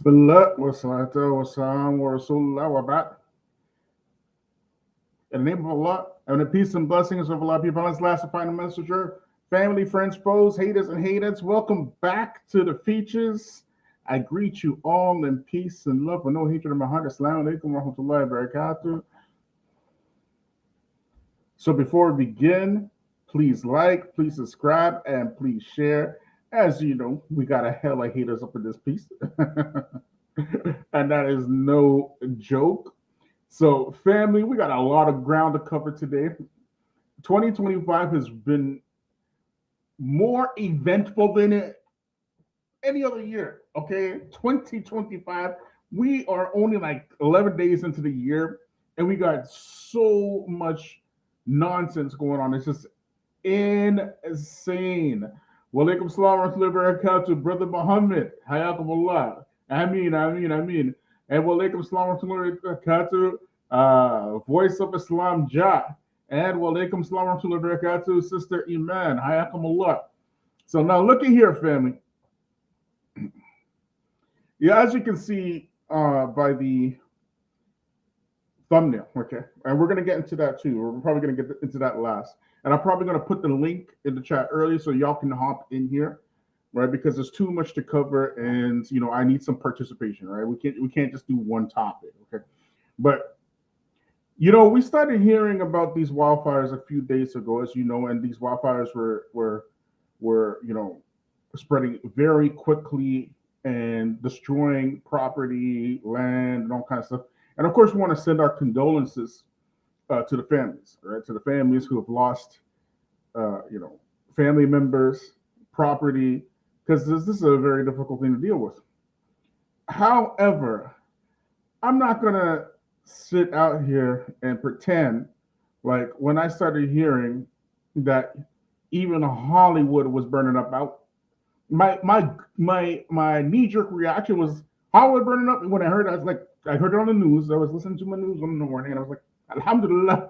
Bismillah wa salatu wa salam wa rasulullah wa ba'd. In the name of Allah, and the peace and blessings of Allah be upon us, last and final messenger, family, friends, foes, haters, and haters. Welcome back to the Feachaz. I greet you all in peace and love with no hatred in my heart. Assalamu alaikum wa rahmatullahi wa barakatuh. So before we begin, please like, please subscribe, and please share. As you know, we got a hell of haters up in this piece. And that is no joke. So, family, we got a lot of ground to cover today. 2025 has been more eventful than any other year. Okay, 2025, we are only like 11 days into the year, and we got so much nonsense going on. It's just insane. Walaikum salam wa rahmatullahi wa barakatuh, Brother Muhammad. Hayakumullah. Ameen. And walaikum salam wa rahmatullahi wa barakatuh, Voice of Islam Ja. And walaikum salam wa rahmatullahi wa barakatuh, Sister Iman. Hayakumullah. So now look at here, family. Yeah, as you can see by the thumbnail, okay? And we're going to get into that too. We're probably going to get into that last. And I'm probably going to put the link in the chat early so y'all can hop in here, right? Because there's too much to cover, and I need some participation, right? We can't just do one topic, okay? But we started hearing about these wildfires a few days ago, as you know, and these wildfires were spreading very quickly and destroying property, land, and all kinds of stuff. And of course, we want to send our condolences to the families, right? To the families who have lost, family members, property, because this is a very difficult thing to deal with. However, I'm not going to sit out here and pretend like when I started hearing that even Hollywood was burning up out. My knee-jerk reaction was Hollywood burning up. And when I heard it, I heard it on the news. I was listening to my news in the morning, and I was like, Alhamdulillah.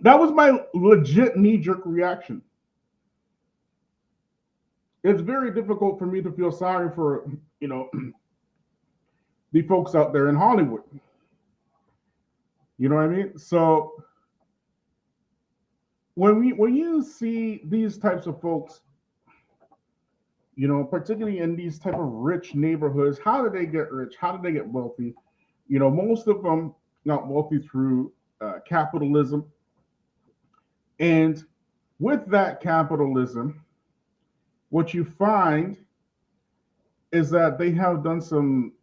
That was my legit knee-jerk reaction. It's very difficult for me to feel sorry for, the folks out there in Hollywood. You know what I mean? So when you see these types of folks, particularly in these type of rich neighborhoods, how did they get rich? How did they get wealthy? Most of them got wealthy through capitalism. And with that capitalism, what you find is that they have done some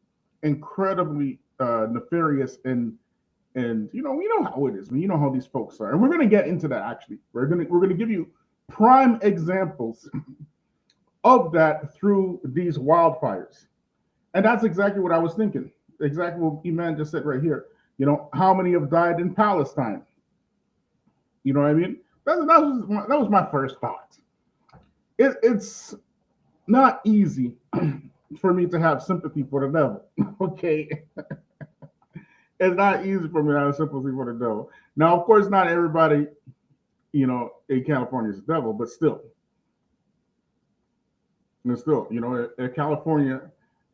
incredibly nefarious and we know how it is. You know how these folks are, and we're going to get into that. Actually, we're going to give you prime examples of that through these wildfires, and that's exactly what I was thinking. Exactly what Iman just said right here. How many have died in Palestine? You know what I mean? That was my first thought. It's not easy for me to have sympathy for the devil. Okay. It's not easy for me to have sympathy for the devil. Now, of course, not everybody, in California is the devil, but still. And still, in California,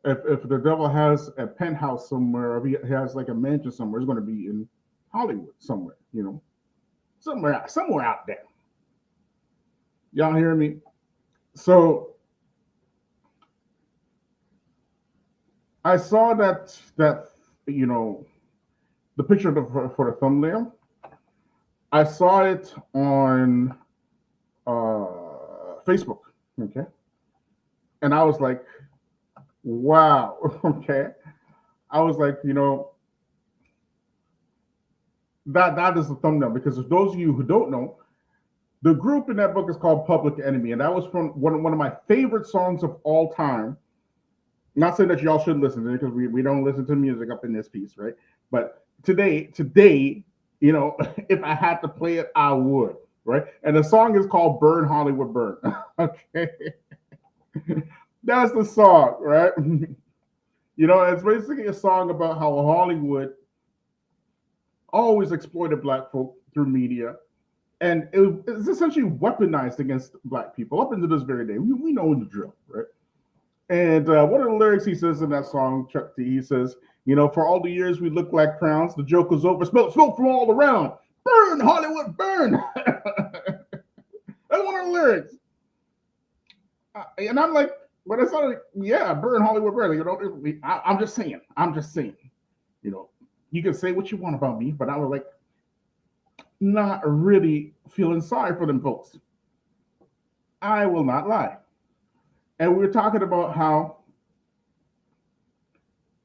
if the devil has a penthouse somewhere, or if he has like a mansion somewhere, it's going to be in Hollywood somewhere, somewhere out there. Y'all hear me? So I saw that the picture for the thumbnail. I saw it on Facebook, okay, and I was like, wow, okay. I was like, that is the thumbnail, because if those of you who don't know, the group in that book is called Public Enemy, and that was from one of my favorite songs of all time. Not saying that y'all should listen to it, because we don't listen to music up in this piece, right? But today, if I had to play it, I would, right? And the song is called Burn Hollywood Burn. Okay. That's the song, right? It's basically a song about how Hollywood always exploited black folk through media. And it's essentially weaponized against black people up into this very day. We know the drill, right? And one of the lyrics he says in that song, Chuck D, he says, for all the years we look like clowns, the joke was over. Smoke from all around. Burn, Hollywood, burn. That's one of the lyrics. And I'm like, but it's like, yeah, burn Hollywood, burn. I'm just saying. You can say what you want about me, but I was like, not really feeling sorry for them folks. I will not lie. And we are talking about how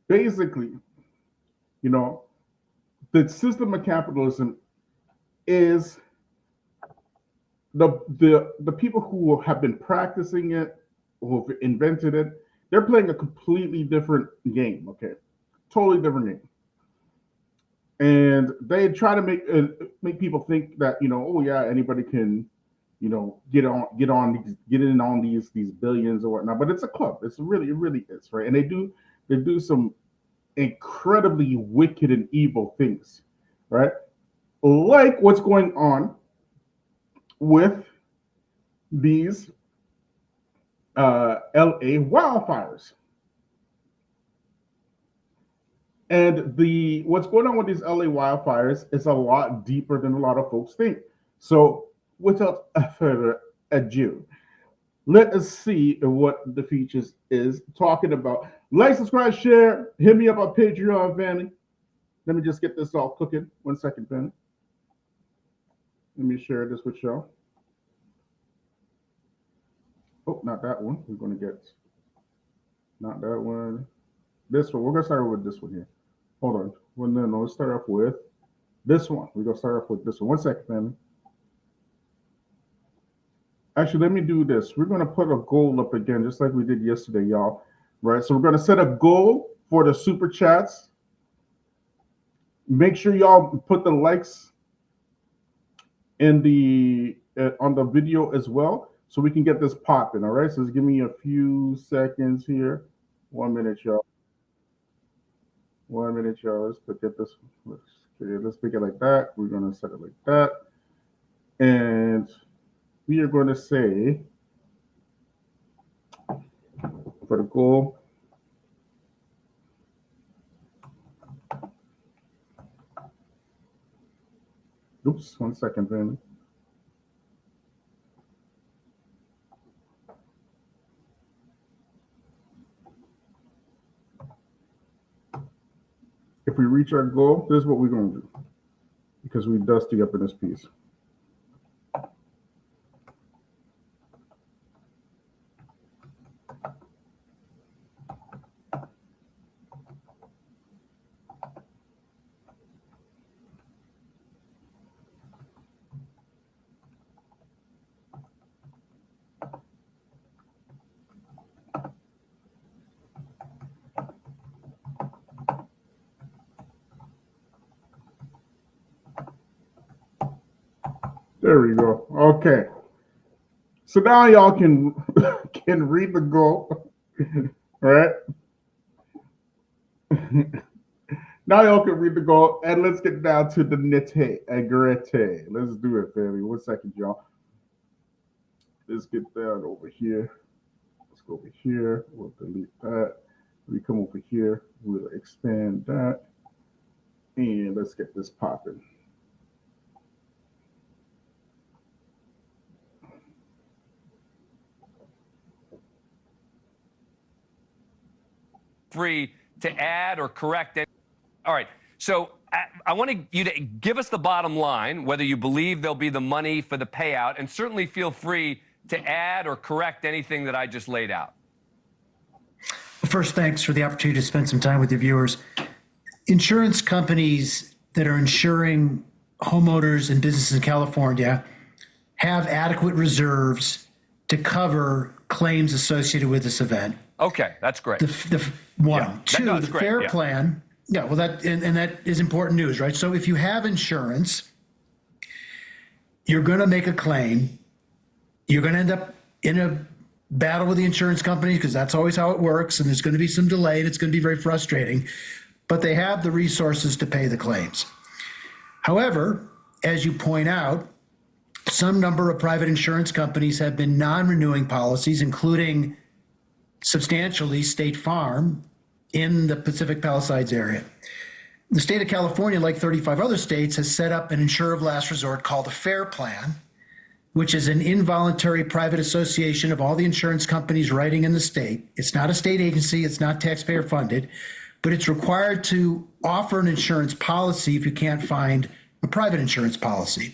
basically, you know, the system of capitalism is the people who have been practicing it, who have invented it, they're playing a completely different game. Okay, totally different game, and they try to make people think that oh yeah, anybody can get in on these billions or whatnot. But it's a club. It really is, right? And they do some incredibly wicked and evil things, right? Like what's going on with these LA wildfires. And the what's going on with these LA wildfires is a lot deeper than a lot of folks think. So without further ado, let us see what the Feachaz is talking about. Like, subscribe, share, hit me up on Patreon, family. Let me just get this all cooking. 1 second, family. Let me share this with y'all. Oh, not that one. We're going to get, not that one. This one. We're going to start with this one here. Hold on. Well, no, let's start off with this one. We're going to start off with this one. 1 second, family. Actually, let me do this. We're going to put a goal up again, just like we did yesterday, y'all. Right? So we're going to set a goal for the super chats. Make sure y'all put the likes in the on the video as well, so we can get this popping. All right. So just give me a few seconds here. 1 minute, y'all. 1 minute, y'all. Let's get this. Let's pick it like that. We're going to set it like that, and we are going to say for the goal. Oops, 1 second, family. If we reach our goal, this is what we're going to do, because we dusty up in this piece. There we go. Okay. So now y'all can read the goal, right? Now y'all can read the goal, and let's get down to the nitty gritty. Let's do it, family. 1 second, y'all. Let's get down over here. Let's go over here. We'll delete that. We come over here. We'll expand that, and let's get this popping. Free to add or correct it. All right. So I want you to give us the bottom line, whether you believe there'll be the money for the payout, and certainly feel free to add or correct anything that I just laid out. First, thanks for the opportunity to spend some time with your viewers. Insurance companies that are insuring homeowners and businesses in California have adequate reserves to cover claims associated with this event. Okay, that's great. The one. Two, the FAIR plan. Yeah, well, that is important news, right? So if you have insurance, you're going to make a claim. You're going to end up in a battle with the insurance companies, because that's always how it works, and there's going to be some delay, and it's going to be very frustrating. But they have the resources to pay the claims. However, as you point out, some number of private insurance companies have been non-renewing policies, including substantially State Farm in the Pacific Palisades area. The state of California, like 35 other states, has set up an insurer of last resort called a FAIR Plan, which is an involuntary private association of all the insurance companies writing in the state. It's not a state agency, it's not taxpayer funded, but it's required to offer an insurance policy if you can't find a private insurance policy.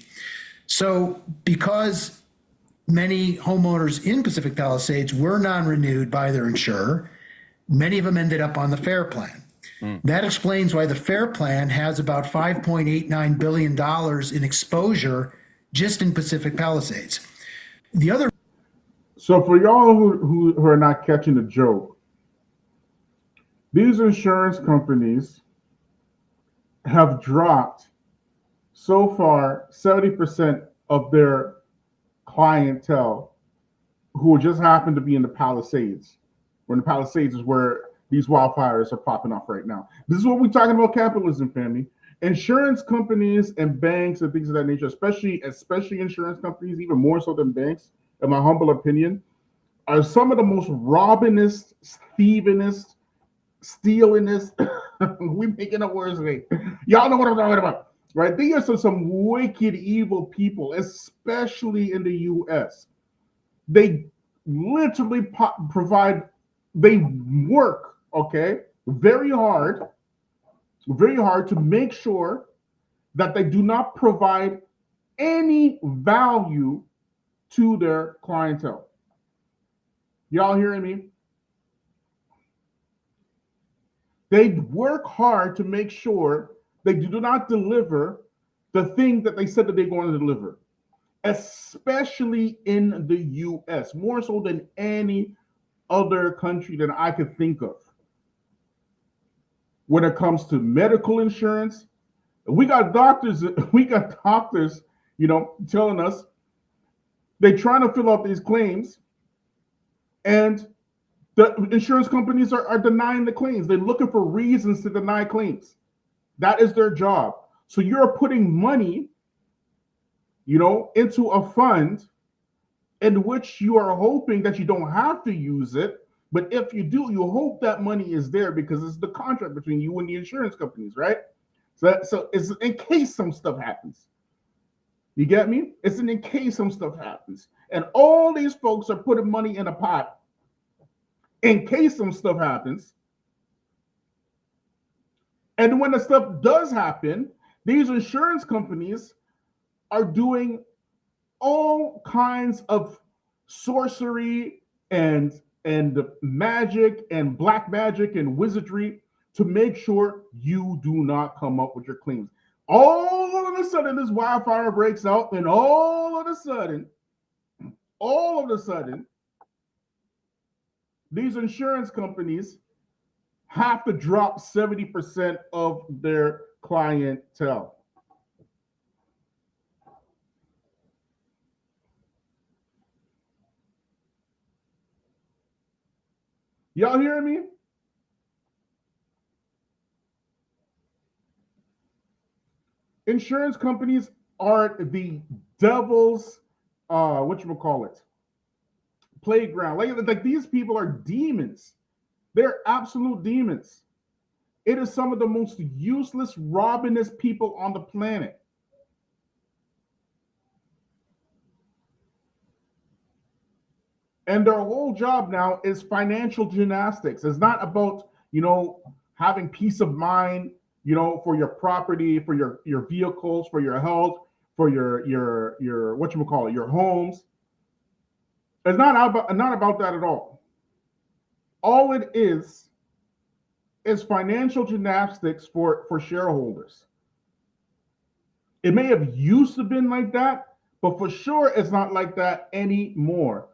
So because many homeowners in Pacific Palisades were non-renewed by their insurer, many of them ended up on the FAIR Plan. That explains why the FAIR Plan has about $5.89 billion in exposure just in Pacific Palisades. The other. So for y'all who are not catching the joke, these insurance companies have dropped so far 70% of their clientele who just happen to be in the Palisades. When the Palisades is where these wildfires are popping off right now. This is what we're talking about, capitalism, family. Insurance companies and banks and things of that nature, especially insurance companies, even more so than banks, in my humble opinion, are some of the most robbingest, thievingest, stealingest. We making up words today. Y'all know what I'm talking about, right? These are some wicked, evil people, especially in the U.S. They literally provide. They work, okay, very hard to make sure that they do not provide any value to their clientele. Y'all hearing me? They work hard to make sure they do not deliver the thing that they said that they're going to deliver, especially in the U.S., more so than any other country that I could think of. When it comes to medical insurance, we got doctors, telling us they're trying to fill out these claims, and the insurance companies are denying the claims. They're looking for reasons to deny claims. That is their job. So you're putting money, into a fund in which you are hoping that you don't have to use it. But if you do, you hope that money is there because it's the contract between you and the insurance companies, right? So it's in case some stuff happens. You get me? It's in case some stuff happens. And all these folks are putting money in a pot in case some stuff happens. And when the stuff does happen, these insurance companies are doing all kinds of sorcery and magic and black magic and wizardry to make sure you do not come up with your claims. All of a sudden, this wildfire breaks out, and all of a sudden, these insurance companies have to drop 70% of their clientele. Y'all hearing me? Insurance companies are the devil's, playground. Like these people are demons. They're absolute demons. It is some of the most useless, robbingest people on the planet. And their whole job now is financial gymnastics. It's not about, having peace of mind, for your property, for your vehicles, for your health, for your your homes. It's not about that at all. All it is financial gymnastics for shareholders. It may have used to been like that, but for sure it's not like that anymore.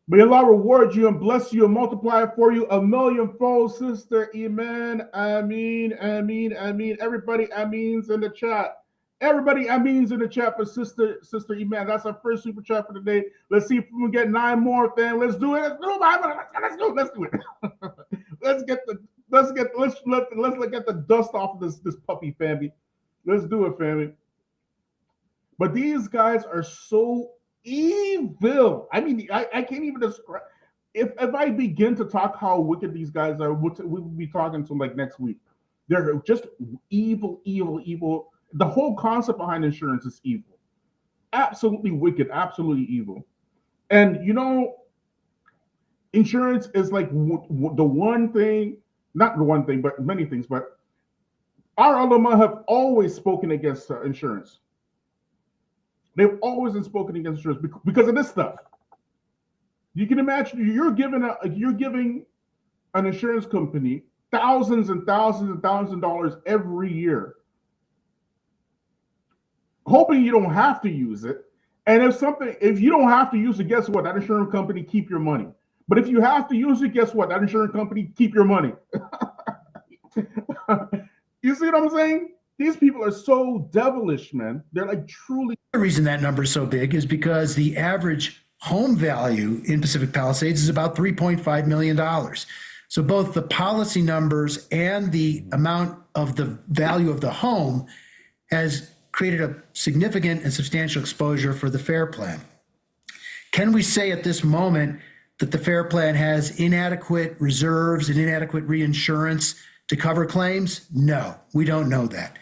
May Allah reward you and bless you and multiply it for you a millionfold, Sister Iman. Ameen, ameen, ameen. Everybody ameen's in the chat. Everybody ameen's in the chat for Sister Iman. That's our first super chat for the day. Let's see if we can get 9 more, fam. Let's do it. Let's do it. Let's get the dust off of this puppy, family. Let's do it, family. But these guys are so evil. I mean, I can't even describe. if I begin to talk how wicked these guys are, we'll be talking to them like next week. They're just evil, evil, evil. The whole concept behind insurance is evil. Absolutely wicked, absolutely evil. And insurance is like the one thing, not the one thing, but many things, but our ulama have always spoken against insurance. They've always been spoken against insurance because of this stuff. You can imagine you're giving an insurance company thousands and thousands and thousands of dollars every year, hoping you don't have to use it. And if you don't have to use it, guess what? That insurance company keep your money. But if you have to use it, guess what? That insurance company keep your money. You see what I'm saying? These people are so devilish, man. They're like truly. The reason that number is so big is because the average home value in Pacific Palisades is about $3.5 million. So both the policy numbers and the amount of the value of the home has created a significant and substantial exposure for the FAIR plan. Can we say at this moment that the FAIR plan has inadequate reserves and inadequate reinsurance to cover claims? No, we don't know that.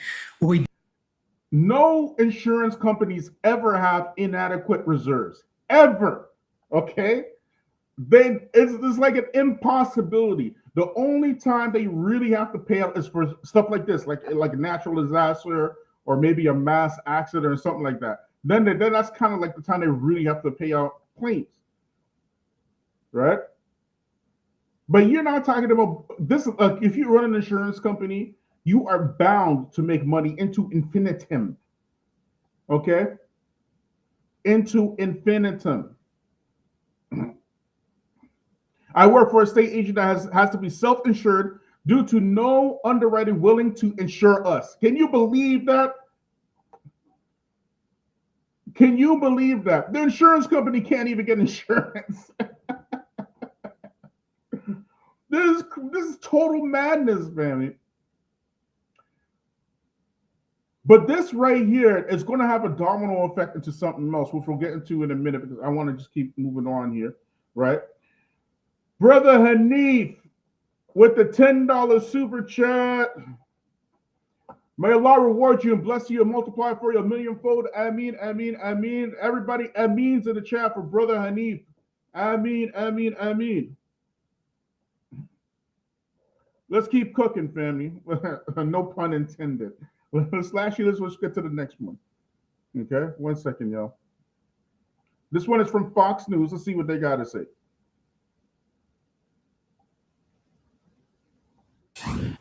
No insurance companies ever have inadequate reserves, ever. Okay, it's like an impossibility. The only time they really have to pay out is for stuff like this, like a natural disaster or maybe a mass accident or something like that. Then that's kind of like the time they really have to pay out claims, right? But you're not talking about this. If you run an insurance company, you are bound to make money into infinitum. Okay? Into infinitum. I work for a state agent that has to be self-insured due to no underwriter willing to insure us. Can you believe that? Can you believe that? The insurance company can't even get insurance. This is total madness, man. But this right here is going to have a domino effect into something else, which we'll get into in a minute because I want to just keep moving on here, right? Brother Hanif with the $10 super chat. May Allah reward you and bless you and multiply for you a millionfold. Ameen, ameen, ameen. Everybody, ameens in the chat for Brother Hanif. Ameen, ameen, ameen. Let's keep cooking, family. No pun intended. Let's get to the next one. Okay, 1 second, y'all. This one is from Fox News. Let's see what they got to say.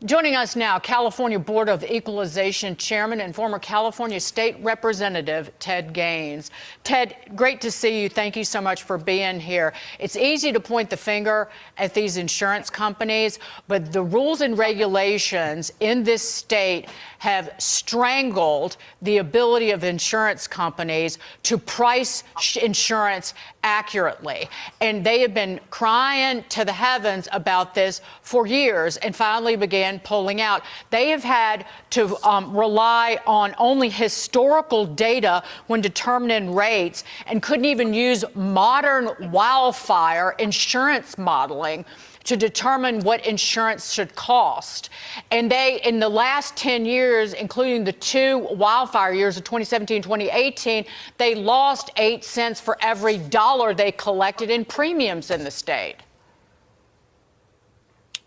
Joining us now, California Board of Equalization Chairman and former California State Representative Ted Gaines. Ted, great to see you. Thank you so much for being here. It's easy to point the finger at these insurance companies, but the rules and regulations in this state have strangled the ability of insurance companies to price insurance accurately. And they have been crying to the heavens about this for years and finally began pulling out. They have had to rely on only historical data when determining rates and couldn't even use modern wildfire insurance modeling to determine what insurance should cost. And they, in the last 10 years, including the two wildfire years of 2017, 2018, they lost 8 cents for every dollar they collected in premiums in the state.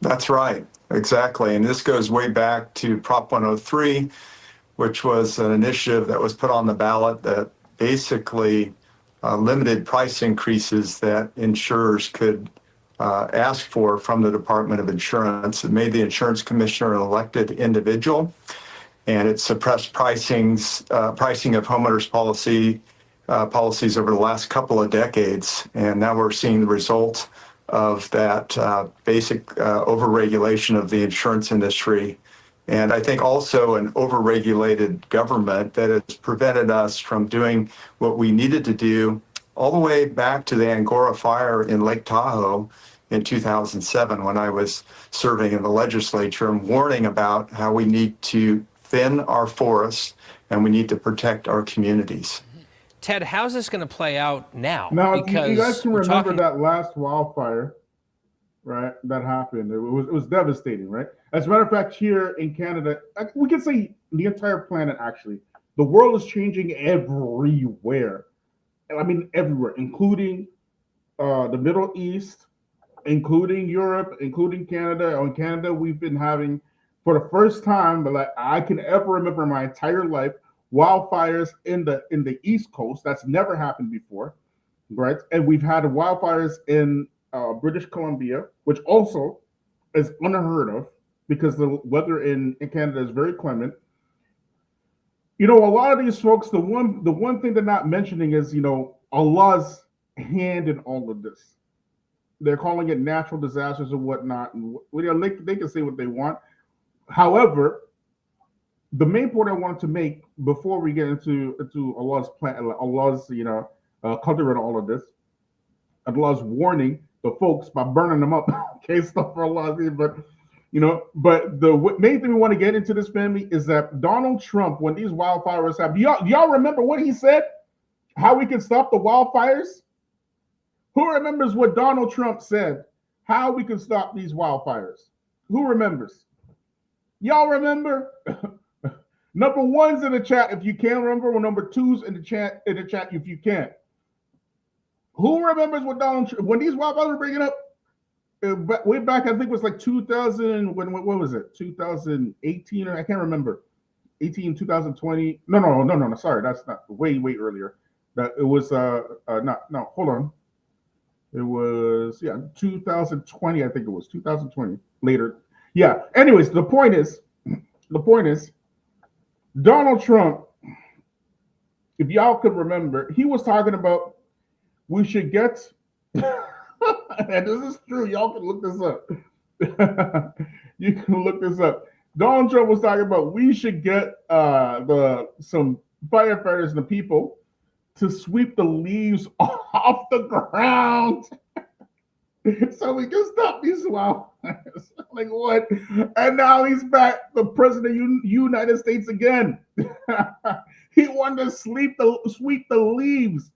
That's right, exactly. And this goes way back to Prop 103, which was an initiative that was put on the ballot that basically limited price increases that insurers could asked for from the Department of Insurance. It made the insurance commissioner an elected individual, and it suppressed pricing of homeowners policies over the last couple of decades. And now we're seeing the result of that basic overregulation of the insurance industry. And I think also an overregulated government that has prevented us from doing what we needed to do all the way back to the Angora fire in Lake Tahoe in 2007, when I was serving in the legislature and warning about how we need to thin our forests and we need to protect our communities. Ted, how's this going to play out now? Now, if because you guys can remember that last wildfire, right, that happened. It was devastating, right? As a matter of fact, here in Canada, we can say the entire planet, actually. The world is changing everywhere. I mean, everywhere, including the Middle East, including Europe, including Canada. In Canada, we've been having, for the first time like I can ever remember in my entire life, wildfires in the East Coast. That's never happened before, right? And we've had wildfires in British Columbia, which also is unheard of because the weather in Canada is very clement. You know, a lot of these folks, the one thing they're not mentioning is, you know, Allah's hand in all of this. They're calling it natural disasters and whatnot, and they can say what they want. However, the main point I wanted to make before we get into Allah's plan, Allah's culture and all of this, Allah's warning the folks by burning them up. Okay, stuff for Allah, but but the main thing we want to get into this, family, is that Donald Trump, when these wildfires happen, y'all remember what he said? How we can stop the wildfires? Who remembers what Donald Trump said? How we can stop these wildfires? Who remembers? Y'all remember? Number one's in the chat if you can remember, or number two's in the chat if you can't. Who remembers what Donald Trump, when these wildfires were bringing up way back? I think it was like 2000. What was it? 2018 or I can't remember. 2020. No. Sorry, that's not way earlier. That it was no. Hold on. It was 2020. I think it was 2020. Later. Yeah. Anyways, the point is, Donald Trump, if y'all could remember, he was talking about we should get, and this is true, y'all can look this up. You can look this up. Donald Trump was talking about we should get some firefighters and the people to sweep the leaves off the ground so we can stop these wildfires. Like what? And now he's back, the president of the United States again. He wanted to sweep the leaves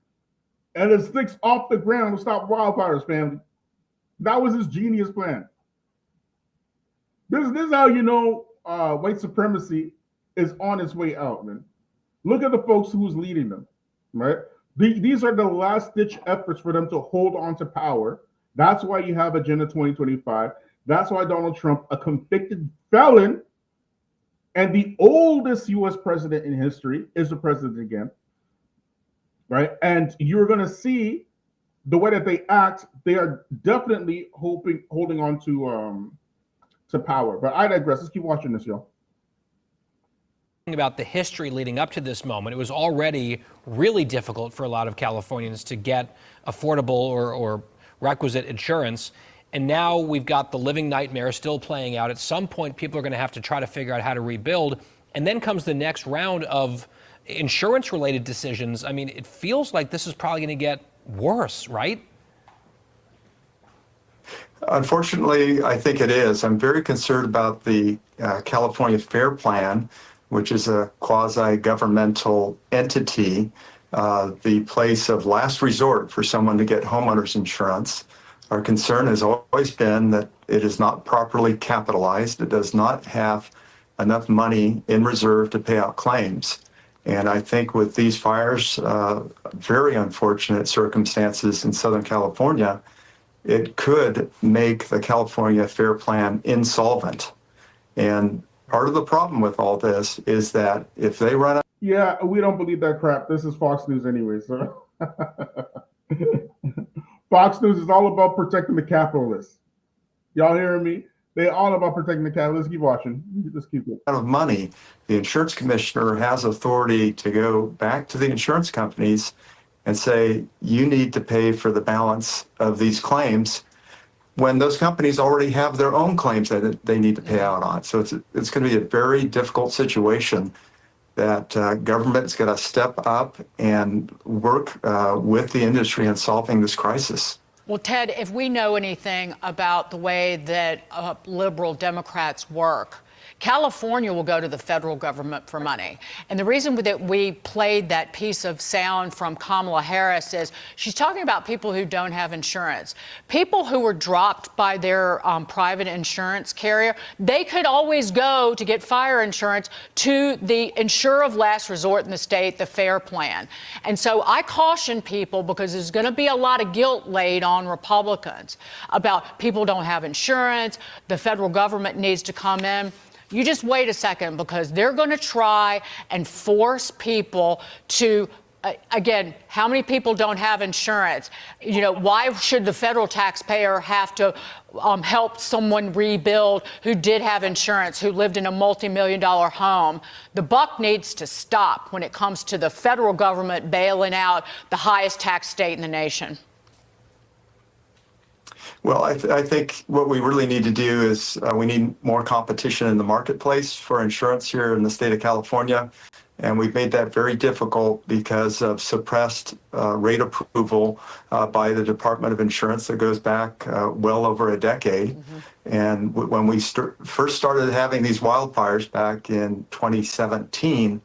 and the sticks off the ground to stop wildfires, family. That was his genius plan. This is how you know white supremacy is on its way out, man. Look at the folks who's leading them, right? These are the last-ditch efforts for them to hold on to power. That's why you have Agenda 2025. That's why Donald Trump, a convicted felon and the oldest U.S. president in history, is the president again, right? And you're going to see the way that they act. They are definitely holding on to power. But I digress. Let's keep watching this, y'all. About the history leading up to this moment, it was already really difficult for a lot of Californians to get affordable or requisite insurance. And now we've got the living nightmare still playing out. At some point, people are going to have to try to figure out how to rebuild. And then comes the next round of insurance-related decisions. I mean, it feels like this is probably going to get worse, right? Unfortunately, I think it is. I'm very concerned about the California Fair Plan, which is a quasi-governmental entity, the place of last resort for someone to get homeowners insurance. Our concern has always been that it is not properly capitalized. It does not have enough money in reserve to pay out claims. And I think with these fires, very unfortunate circumstances in Southern California, it could make the California Fair Plan insolvent. And part of the problem with all this is that if they run out. Yeah, we don't believe that crap. This is Fox News anyway, so. Fox News is all about protecting the capitalists. Y'all hearing me? They're all about protecting the capitalists. Keep watching. Just keep it. Out of money, the insurance commissioner has authority to go back to the insurance companies and say, you need to pay for the balance of these claims, when those companies already have their own claims that they need to pay out on. So it's going to be a very difficult situation that government's got to step up and work with the industry in solving this crisis. Well, Ted, if we know anything about the way that liberal Democrats work, California will go to the federal government for money. And the reason that we played that piece of sound from Kamala Harris is she's talking about people who don't have insurance. People who were dropped by their private insurance carrier, they could always go to get fire insurance to the insurer of last resort in the state, the FAIR plan. And so I caution people, because there's going to be a lot of guilt laid on Republicans about people don't have insurance, the federal government needs to come in. You just wait a second, because they're going to try and force people to again, how many people don't have insurance? You know, why should the federal taxpayer have to help someone rebuild who did have insurance, who lived in a multi-million-dollar home? The buck needs to stop when it comes to the federal government bailing out the highest tax state in the nation. Well, I think what we really need to do is we need more competition in the marketplace for insurance here in the state of California. And we've made that very difficult because of suppressed rate approval by the Department of Insurance that goes back well over a decade. Mm-hmm. And when we first started having these wildfires back in 2017,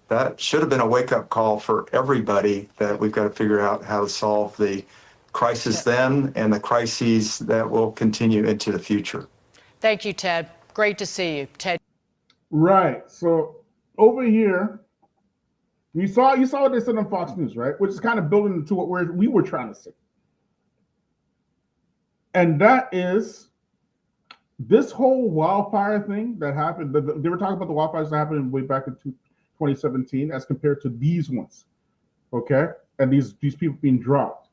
that should have been a wake-up call for everybody, that we've got to figure out how to solve the crisis then and the crises that will continue into the future. Thank you, Ted. Great to see you, Ted. Right. So over here, you saw what they said on Fox News, right? Which is kind of building into what we were trying to say. And that is this whole wildfire thing that happened. They were talking about the wildfires that happened way back in 2017 as compared to these ones, okay? And these people being dropped.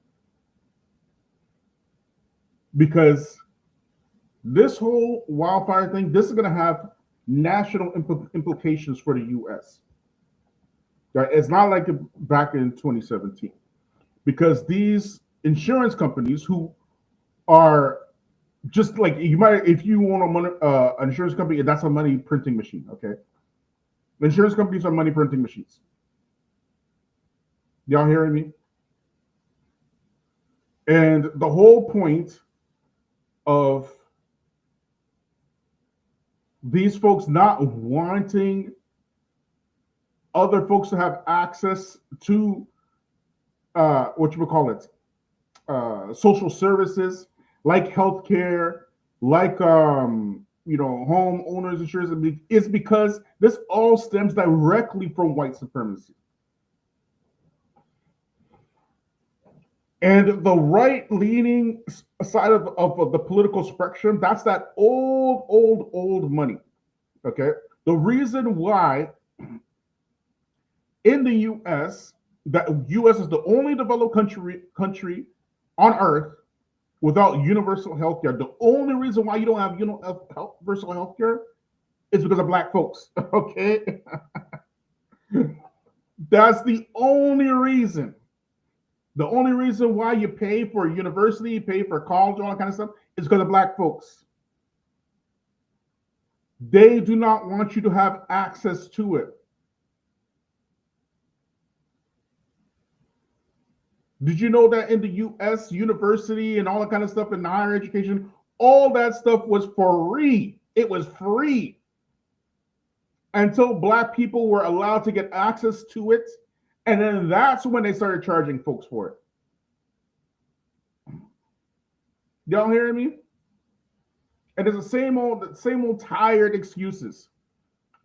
Because this whole wildfire thing, this is going to have national implications for the U.S. Right? It's not like back in 2017, because these insurance companies who are just like, you might, if you own an insurance company, that's a money printing machine. Okay, insurance companies are money printing machines. Y'all hearing me? And the whole point of these folks not wanting other folks to have access to social services like healthcare, like home owners insurance, is because this all stems directly from white supremacy. And the right-leaning side of the political spectrum, that's that old money, okay? The reason why in the U.S., that U.S. is the only developed country on earth without universal health care. The only reason why you don't have universal health care is because of black folks, okay? That's the only reason. The only reason why you pay for university, you pay for college, all that kind of stuff, is because of black folks. They do not want you to have access to it. Did you know that in the U.S., university and all that kind of stuff in higher education, all that stuff was free? It was free until black people were allowed to get access to it. And then that's when they started charging folks for it. Y'all hearing me? And it's the same old tired excuses.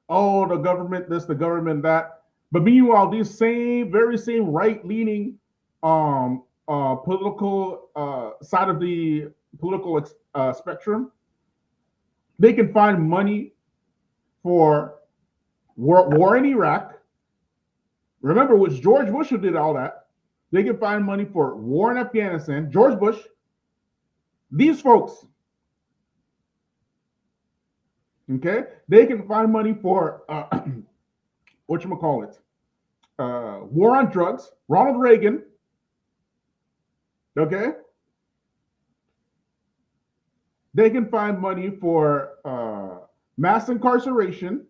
Oh, the government this, the government that. But meanwhile, these very same right-leaning political side of the political spectrum, they can find money for war in Iraq. Remember, it was George Bush who did all that. They can find money for war in Afghanistan. George Bush. These folks. Okay? They can find money for, war on drugs. Ronald Reagan. Okay? They can find money for mass incarceration.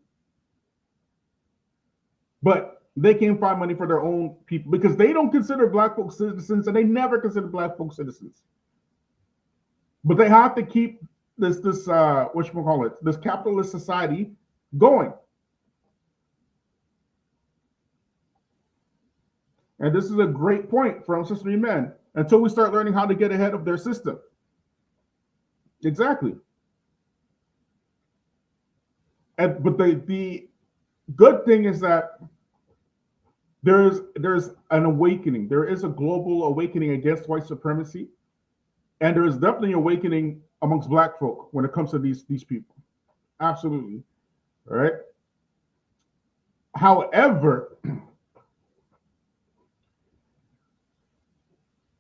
But they can't find money for their own people because they don't consider black folks citizens, and they never consider black folks citizens. But they have to keep this capitalist society going. And this is a great point from Sister Men until we start learning how to get ahead of their system. Exactly. But the good thing is that there's an awakening. There is a global awakening against white supremacy, and there is definitely awakening amongst Black folk when it comes to these people. Absolutely, all right. However,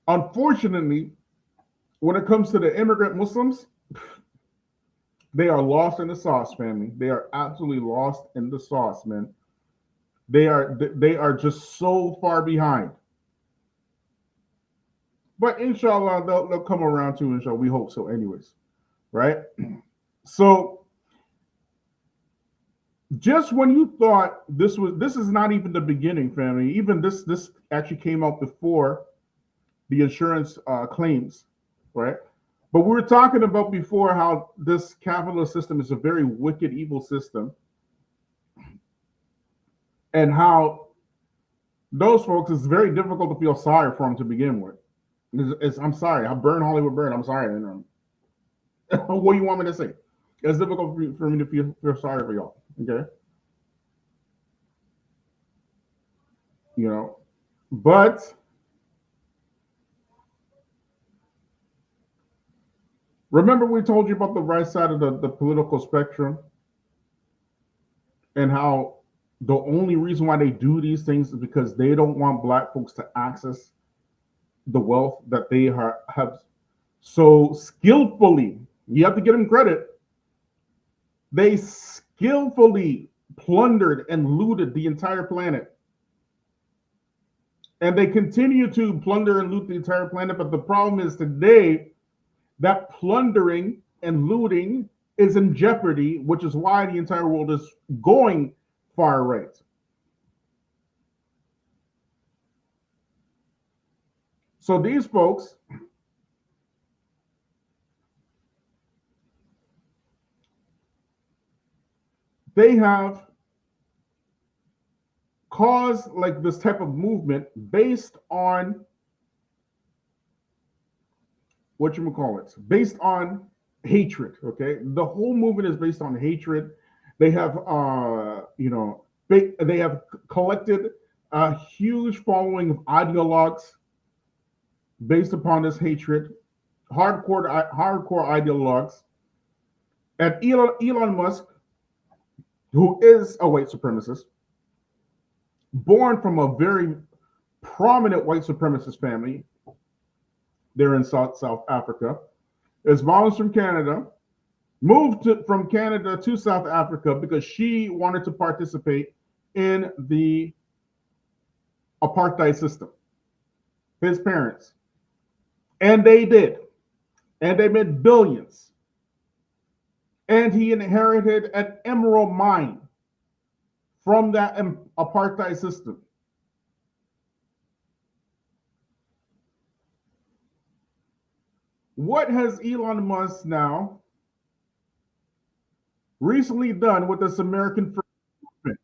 unfortunately, when it comes to the immigrant Muslims, they are lost in the sauce, family. They are absolutely lost in the sauce, man. They are just so far behind. But inshallah, they'll come around too, inshallah. We hope so, anyways. Right? So just when you thought this is not even the beginning, family. Even this actually came out before the insurance claims, right? But we were talking about before how this capitalist system is a very wicked, evil system. And how those folks, it's very difficult to feel sorry for them to begin with. I'm sorry, I burn Hollywood burn. I'm sorry. What do you want me to say? It's difficult for me to feel sorry for y'all. Okay. You know, but remember we told you about the right side of the political spectrum and how the only reason why they do these things is because they don't want Black folks to access the wealth that they have so skillfully. You have to give them credit. They skillfully plundered and looted the entire planet. And they continue to plunder and loot the entire planet. But the problem is today that plundering and looting is in jeopardy, which is why the entire world is going far right. So these folks they have caused like this type of movement based on based on hatred. Okay, the whole movement is based on hatred. They have they have collected a huge following of ideologues based upon this hatred, hardcore ideologues. And Elon Musk, who is a white supremacist, born from a very prominent white supremacist family there in South Africa, his mom's from Canada, moved from Canada to South Africa because she wanted to participate in the apartheid system. His parents. And they did. And they made billions. And he inherited an emerald mine from that apartheid system. What has Elon Musk now recently done with this American First movement?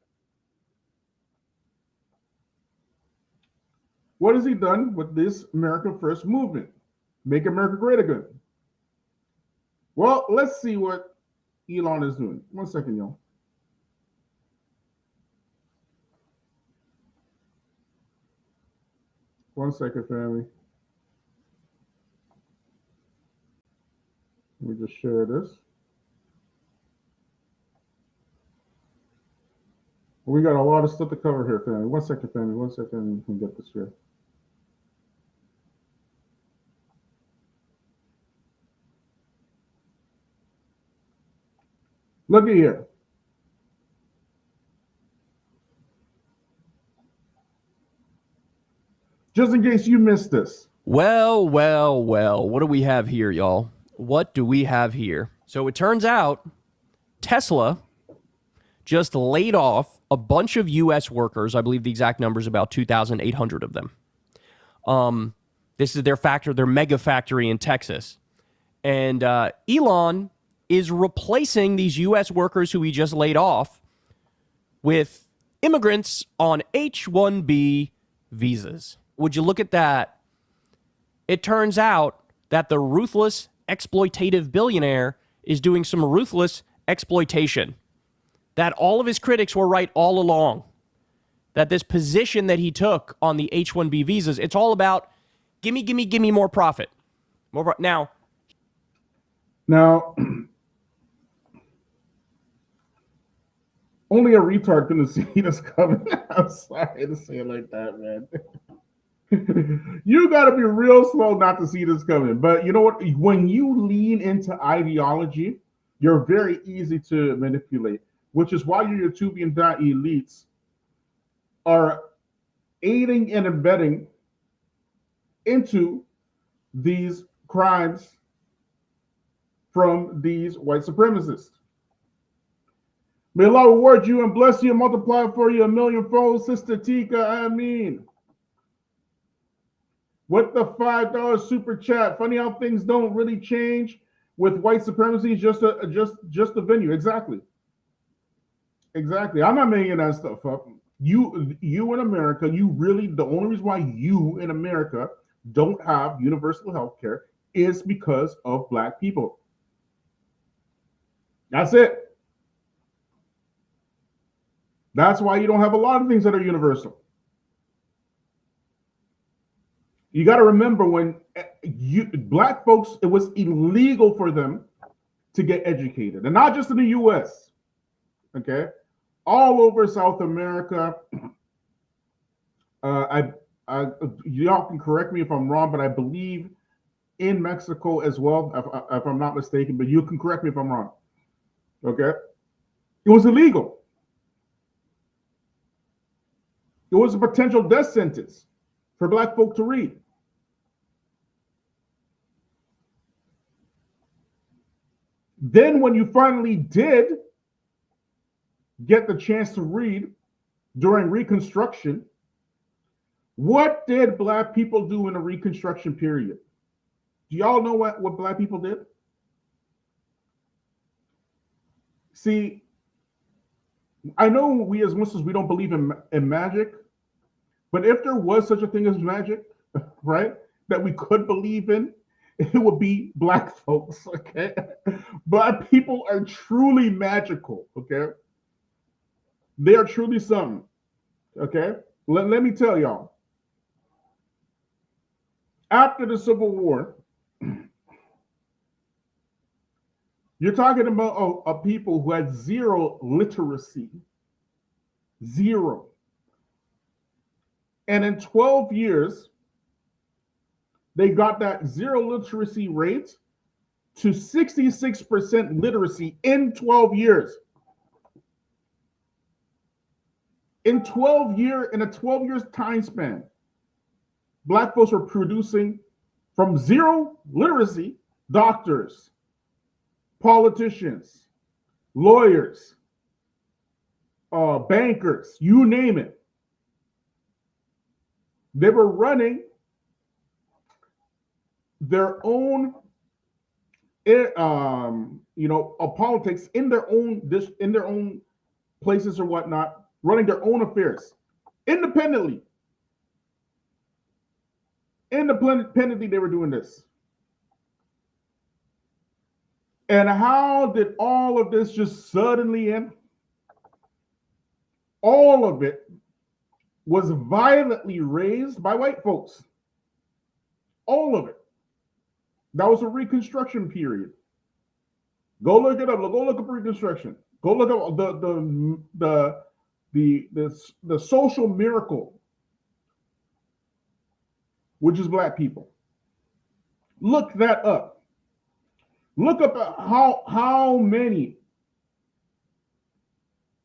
What has he done with this America First movement? Make America great again. Well, let's see what Elon is doing. 1 second, y'all. One second, family. Let me just share this. We got a lot of stuff to cover here, family. 1 second, family. 1 second, we can get this here. Look at here. Just in case you missed this. Well, what do we have here, y'all? What do we have here? So it turns out Tesla just laid off a bunch of U.S. workers. I believe the exact number is about 2,800 of them. This is their mega factory in Texas. And Elon is replacing these U.S. workers who he just laid off with immigrants on H-1B visas. Would you look at that? It turns out that the ruthless exploitative billionaire is doing some ruthless exploitation. That all of his critics were right all along. That this position that he took on the H-1B visas, it's all about gimme more profit. Now, only a retard couldn't see this coming. I'm sorry to say it like that, man. You got to be real slow not to see this coming. But you know what? When you lean into ideology, you're very easy to manipulate, which is why your YouTubian elites are aiding and abetting into these crimes from these white supremacists. May Allah reward you and bless you and multiply for you 1,000,000-fold, Sister Tika. I mean, with the $5 super chat. Funny how things don't really change with white supremacy. Just a venue. Exactly. I'm not making that stuff up. You in America, the only reason why you in America don't have universal health care is because of black people. That's it. That's why you don't have a lot of things that are universal. You got to remember when black folks, it was illegal for them to get educated, and not just in the U.S. Okay, all over South America. Y'all can correct me if I'm wrong, but I believe in Mexico as well, if I'm not mistaken. But you can correct me if I'm wrong. Okay, it was illegal. It was a potential death sentence for black folk to read. Then when you finally did get the chance to read during Reconstruction, what did black people do in the Reconstruction period? Do y'all know what black people did? See, I know we as Muslims, we don't believe in magic, but if there was such a thing as magic, right, that we could believe in, it would be black folks, okay? Black people are truly magical, okay? They are truly something, okay? Let me tell y'all. After the Civil War, you're talking about a people who had zero literacy. Zero. And in 12 years, they got that zero literacy rate to 66% literacy in 12 years. In a 12 years time span, black folks were producing from zero literacy doctors, politicians, lawyers, bankers, you name it. They were running their own, politics in their own places or whatnot, running their own affairs independently. Independently, they were doing this. And how did all of this just suddenly end? All of it was violently raised by white folks. All of it. That was a Reconstruction period. Go look it up. Go look up Reconstruction. Go look up the social miracle, which is black people. Look that up. Look up how many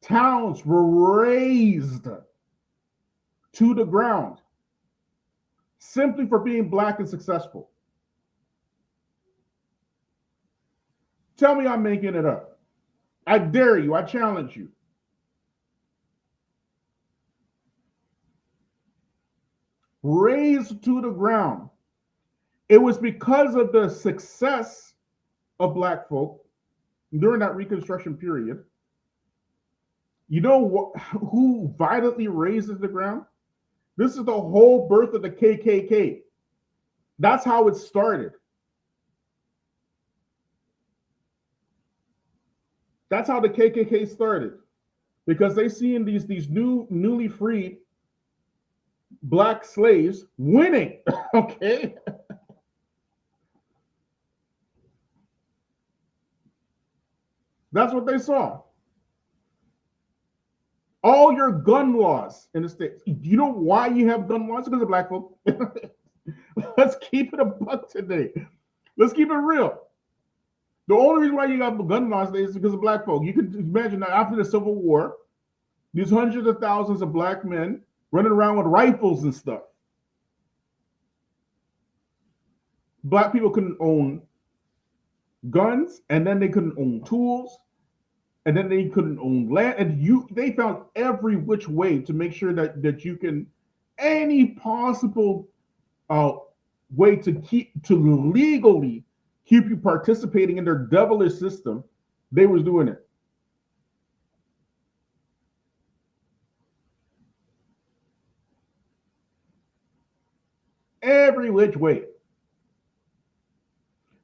towns were razed to the ground simply for being black and successful. Tell me I'm making it up. I dare you. I challenge you. Razed to the ground. It was because of the success of black folk during that Reconstruction period You know who violently razes the ground? This is the whole birth of the KKK. That's how it started. That's how the KKK started, because they seen these newly freed black slaves winning. Okay. That's what they saw. All your gun laws in the States. You know why you have gun laws? Because of black folk. Let's keep it a buck today. Let's keep it real. The only reason why you got gun laws today is because of black folk. You could imagine that after the Civil War, these hundreds of thousands of black men running around with rifles and stuff. Black people couldn't own guns, and then they couldn't own tools, and then they couldn't own land, and they found every which way to make sure that you can, any possible way to legally keep you participating in their devilish system. They was doing it. Every which way.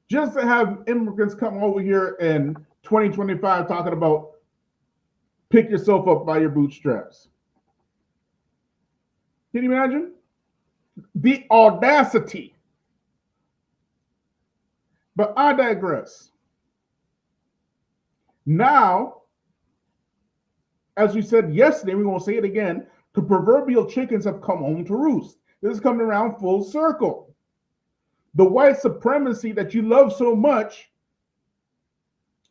Just to have immigrants come over here in 2025 talking about pick yourself up by your bootstraps. Can you imagine? The audacity. But I digress. Now, as we said yesterday, we're going to say it again, the proverbial chickens have come home to roost. This is coming around full circle. The white supremacy that you love so much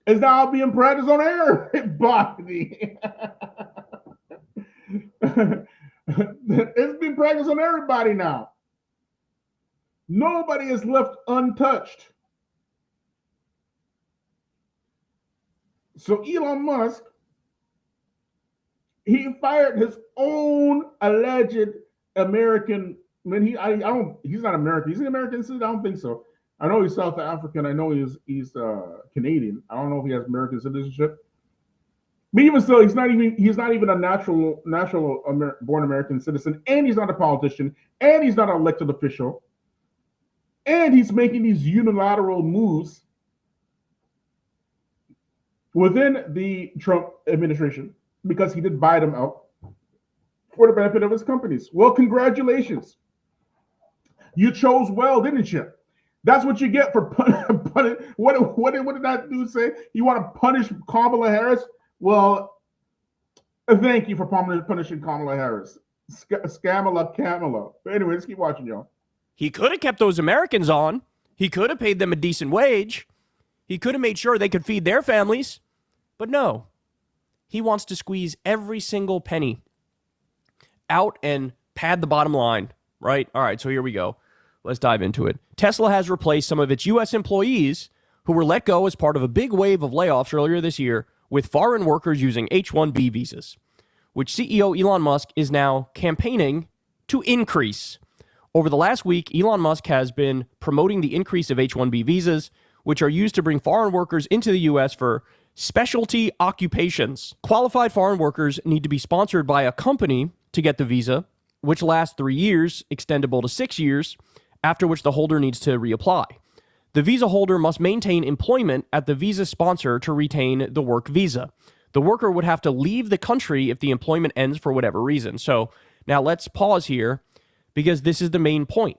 is now being practiced on everybody. It's being practiced on everybody now. Nobody is left untouched. So Elon Musk, he fired his own alleged American. He's not American. He's an American citizen. I don't think so. I know he's South African. I know he's Canadian. I don't know if he has American citizenship. But even still, he's not even a natural born American citizen, and he's not a politician, and he's not an elected official, and he's making these unilateral moves within the Trump administration because he did buy them out for the benefit of his companies. Well, congratulations. You chose well, didn't you? That's what you get for punishing. What did that dude say? You want to punish Kamala Harris? Well, thank you for punishing Kamala Harris. Scamala. But anyway, let's keep watching, y'all. He could have kept those Americans on. He could have paid them a decent wage. He could have made sure they could feed their families. But no, he wants to squeeze every single penny out and pad the bottom line, right? All right, so here we go. Let's dive into it. Tesla has replaced some of its U.S. employees who were let go as part of a big wave of layoffs earlier this year with foreign workers using H-1B visas, which CEO Elon Musk is now campaigning to increase. Over the last week, Elon Musk has been promoting the increase of H-1B visas, which are used to bring foreign workers into the U.S. for specialty occupations. Qualified foreign workers need to be sponsored by a company to get the visa, which lasts 3 years, extendable to 6 years, after which the holder needs to reapply. The visa holder must maintain employment at the visa sponsor to retain the work visa. The worker would have to leave the country if the employment ends for whatever reason. So now let's pause here because this is the main point.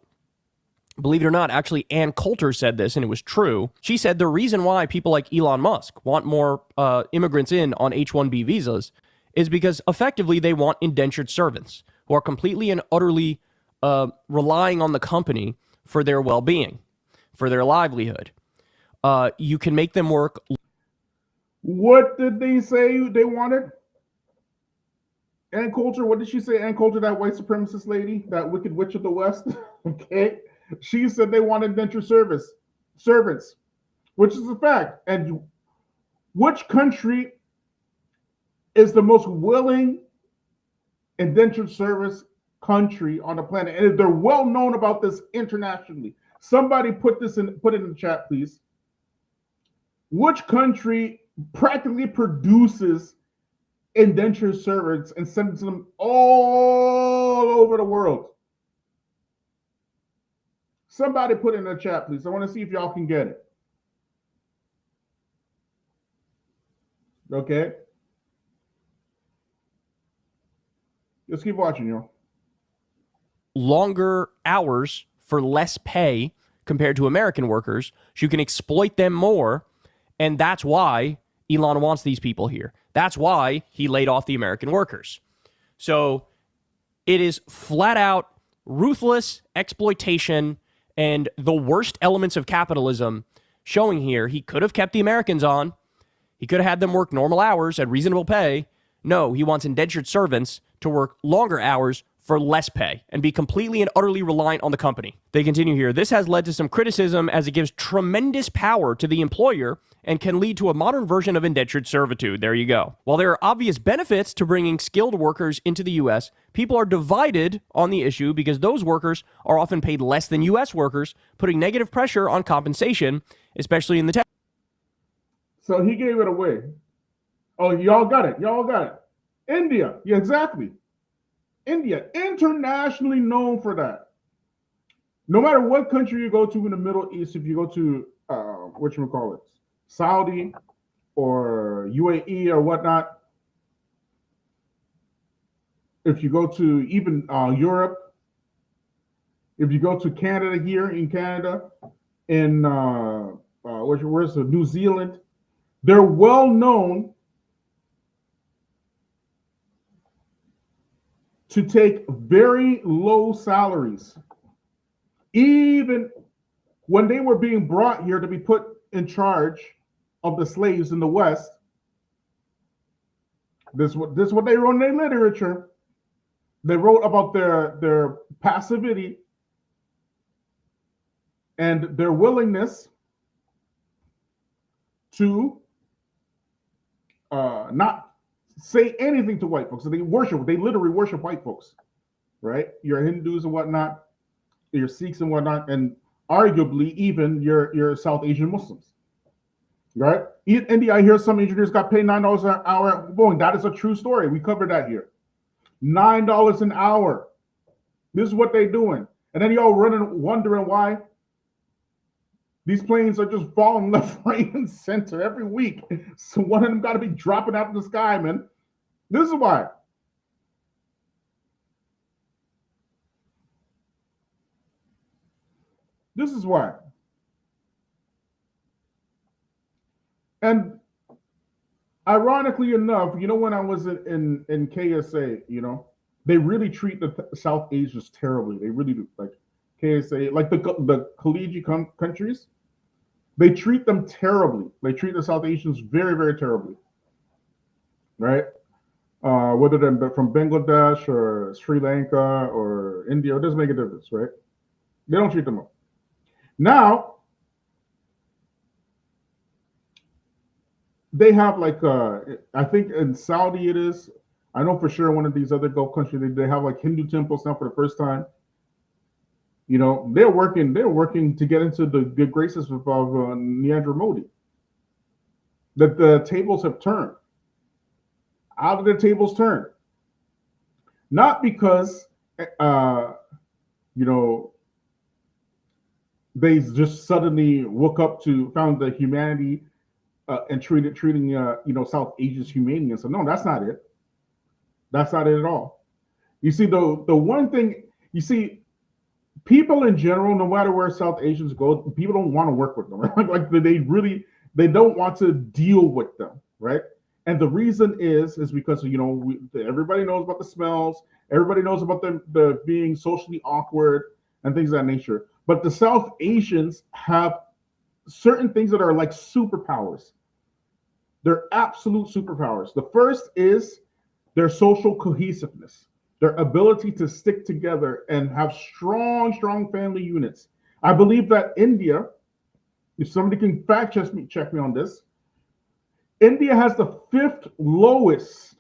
Believe it or not, actually, Ann Coulter said this, and it was true. She said the reason why people like Elon Musk want more immigrants in on H-1B visas is because effectively they want indentured servants who are completely and utterly relying on the company for their well-being, for their livelihood. You can make them work. What did they say they wanted? Ann Coulter, what did she say? Ann Coulter, that white supremacist lady, that wicked witch of the West. Okay. She said they wanted indentured servants, which is a fact. And which country is the most willing indentured service country on the planet? And they're well known about this internationally. Somebody put it in the chat, please. Which country practically produces indentured servants and send them all over the world. Somebody put in the chat, please. I want to see if y'all can get it. Okay? Just keep watching, y'all. Longer hours for less pay compared to American workers, so you can exploit them more, and that's why Elon wants these people here. That's why he laid off the American workers. So it is flat out ruthless exploitation and the worst elements of capitalism showing here. He could have kept the Americans on. He could have had them work normal hours at reasonable pay. No, he wants indentured servants to work longer hours for less pay and be completely and utterly reliant on the company. They continue here. This has led to some criticism as it gives tremendous power to the employer and can lead to a modern version of indentured servitude. There you go. While there are obvious benefits to bringing skilled workers into the U.S., people are divided on the issue because those workers are often paid less than U.S. workers, putting negative pressure on compensation, especially in the tech. So he gave it away. Oh, y'all got it. Y'all got it. India. Yeah, exactly. India, internationally known for that. No matter what country you go to in the Middle East, if you go to, whatchamacallit, Saudi or UAE or whatnot, if you go to even Europe, if you go to Canada here in Canada, in where's the New Zealand, they're well known to take very low salaries. Even when they were being brought here to be put in charge of the slaves in the West, this is what they wrote in their literature. They wrote about their passivity and their willingness to not say anything to white folks. So they literally worship white folks, right? Your Hindus and whatnot, your Sikhs and whatnot, and arguably even your South Asian Muslims, right? In India, I hear some engineers got paid $9 an hour. Boom, that is a true story. We covered that here. $9 an hour. This is what they're doing. And then y'all running, wondering why these planes are just falling left, right, and center every week. So one of them got to be dropping out of the sky, man. This is why. This is why. And ironically enough, when I was in KSA, they really treat the South Asians terribly. They really do. Like KSA, like the collegiate countries, they treat them terribly. They treat the South Asians very, very terribly, right? Whether they're from Bangladesh or Sri Lanka or India, it doesn't make a difference, right? They don't treat them well. Now, they have I think in Saudi it is. I know for sure one of these other Gulf countries, they have like Hindu temples now for the first time. They're working to get into the good graces of Narendra Modi. That the tables have turned. How did the tables turn? Not because, they just suddenly woke up found the humanity and treating South Asians humanely. So no, that's not it. That's not it at all. You see, the one thing, people in general, no matter where South Asians go, people don't want to work with them. Right? Like they don't want to deal with them, right? And the reason is because everybody knows about the smells, everybody knows about the being socially awkward and things of that nature. But the South Asians have certain things that are like superpowers. They're absolute superpowers. The first is their social cohesiveness, their ability to stick together and have strong family units. I believe that India, if somebody can fact check me on this, India has the 5th lowest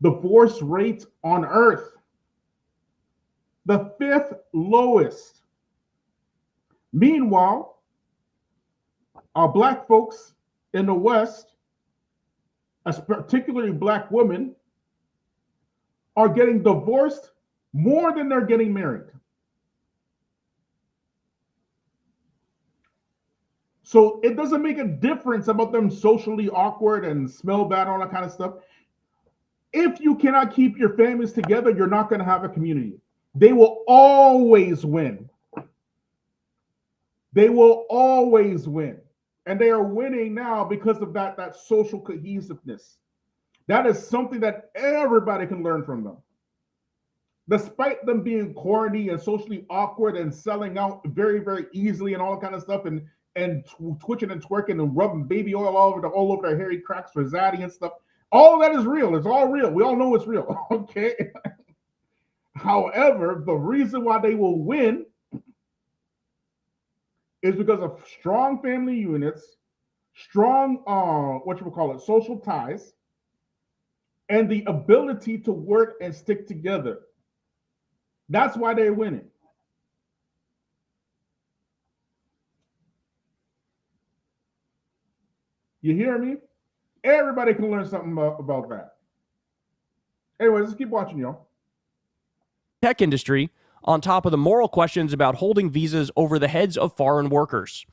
divorce rate on earth. The 5th lowest. Meanwhile, our black folks in the West particularly black women, are getting divorced more than they're getting married. So it doesn't make a difference about them socially awkward and smell bad, all that kind of stuff. If you cannot keep your families together, you're not going to have a community. They will always win. They will always win. And they are winning now because of that social cohesiveness. That is something that everybody can learn from them. Despite them being corny and socially awkward and selling out very, very easily and all that kind of stuff, and twitching and twerking and rubbing baby oil all over their hairy cracks for zaddy and stuff. All of that is real. It's all real. We all know it's real. Okay. However, the reason why they will win is because of strong family units, strong social ties, and the ability to work and stick together. That's why they're winning. You hear me? Everybody can learn something about that. Anyways, let's keep watching, y'all. Tech industry, on top of the moral questions about holding visas over the heads of foreign workers.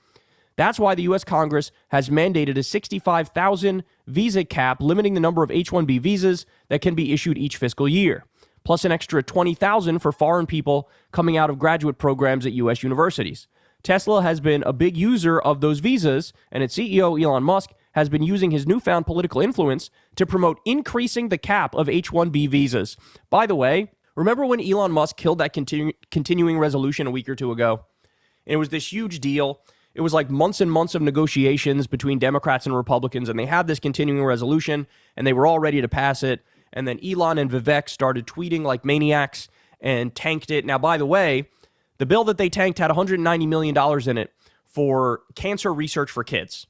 That's why the U.S. Congress has mandated a 65,000 visa cap, limiting the number of H-1B visas that can be issued each fiscal year, plus an extra 20,000 for foreign people coming out of graduate programs at U.S. universities. Tesla has been a big user of those visas, and its CEO, Elon Musk, has been using his newfound political influence to promote increasing the cap of H-1B visas. By the way, remember when Elon Musk killed that continuing resolution a week or two ago? And it was this huge deal. It was like months and months of negotiations between Democrats and Republicans, and they had this continuing resolution, and they were all ready to pass it. And then Elon and Vivek started tweeting like maniacs and tanked it. Now, by the way, the bill that they tanked had $190 million in it for cancer research for kids.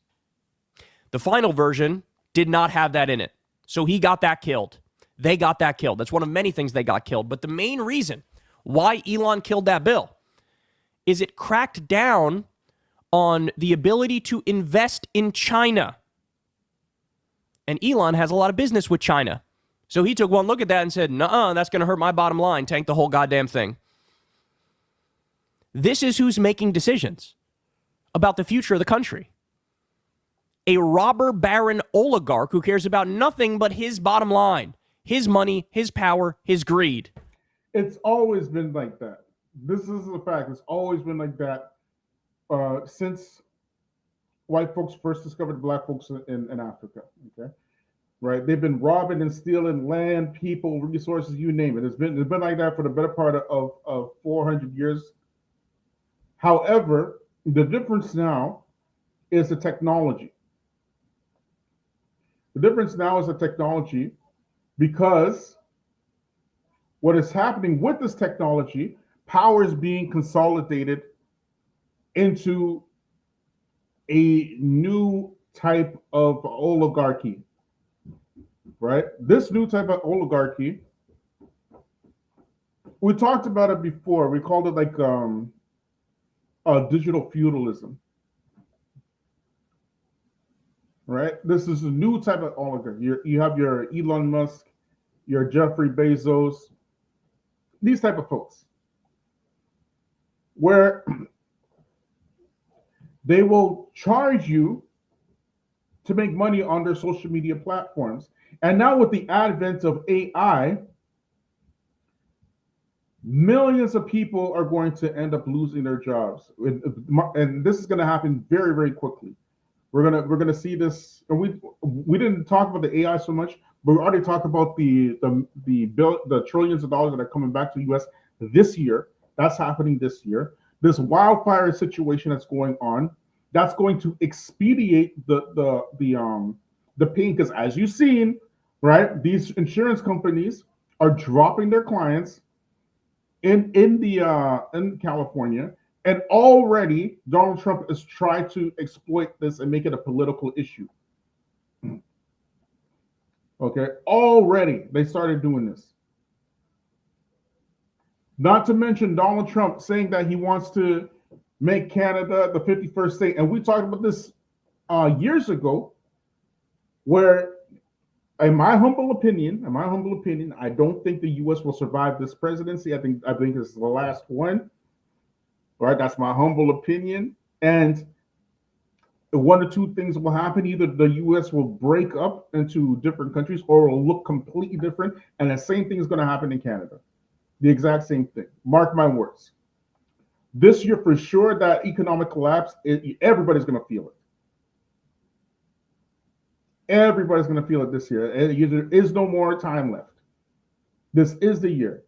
The final version did not have that in it. So he got that killed. They got that killed. That's one of many things they got killed. But the main reason why Elon killed that bill is it cracked down on the ability to invest in China. And Elon has a lot of business with China. So he took one look at that and said, nuh-uh, that's going to hurt my bottom line. Tank the whole goddamn thing. This is who's making decisions about the future of the country. A robber baron oligarch who cares about nothing but his bottom line, his money, his power, his greed. It's always been like that. This is a fact. It's always been like that since white folks first discovered black folks in Africa. Okay, right? They've been robbing and stealing land, people, resources, you name it. It's been like that for the better part of 400 years. However, the difference now is the technology. The difference now is the technology, because what is happening with this technology, power is being consolidated into a new type of oligarchy, right? This new type of oligarchy, we talked about it before. We called it like digital feudalism, right? This is a new type of oligarchy. You have your Elon Musk, your Jeffrey Bezos, these type of folks, where they will charge you to make money on their social media platforms. And now with the advent of AI, millions of people are going to end up losing their jobs. And this is going to happen very, very quickly. We're gonna see this, and we didn't talk about the AI so much, but we already talked about the trillions of dollars that are coming back to the US this year. That's happening this year. This wildfire situation that's going on, that's going to expedite the pain, because as you've seen, right, these insurance companies are dropping their clients in California. And already Donald Trump is trying to exploit this and make it a political issue. Okay, already they started doing this. Not to mention Donald Trump saying that he wants to make Canada the 51st state. And we talked about this years ago, where in my humble opinion, I don't think the U.S. will survive this presidency. I think this is the last one. All right, that's my humble opinion. And one or two things will happen. Either the U.S. will break up into different countries or it will look completely different. And the same thing is going to happen in Canada. The exact same thing. Mark my words. This year, for sure, that economic collapse, everybody's going to feel it. Everybody's going to feel it this year. There is no more time left. This is the year.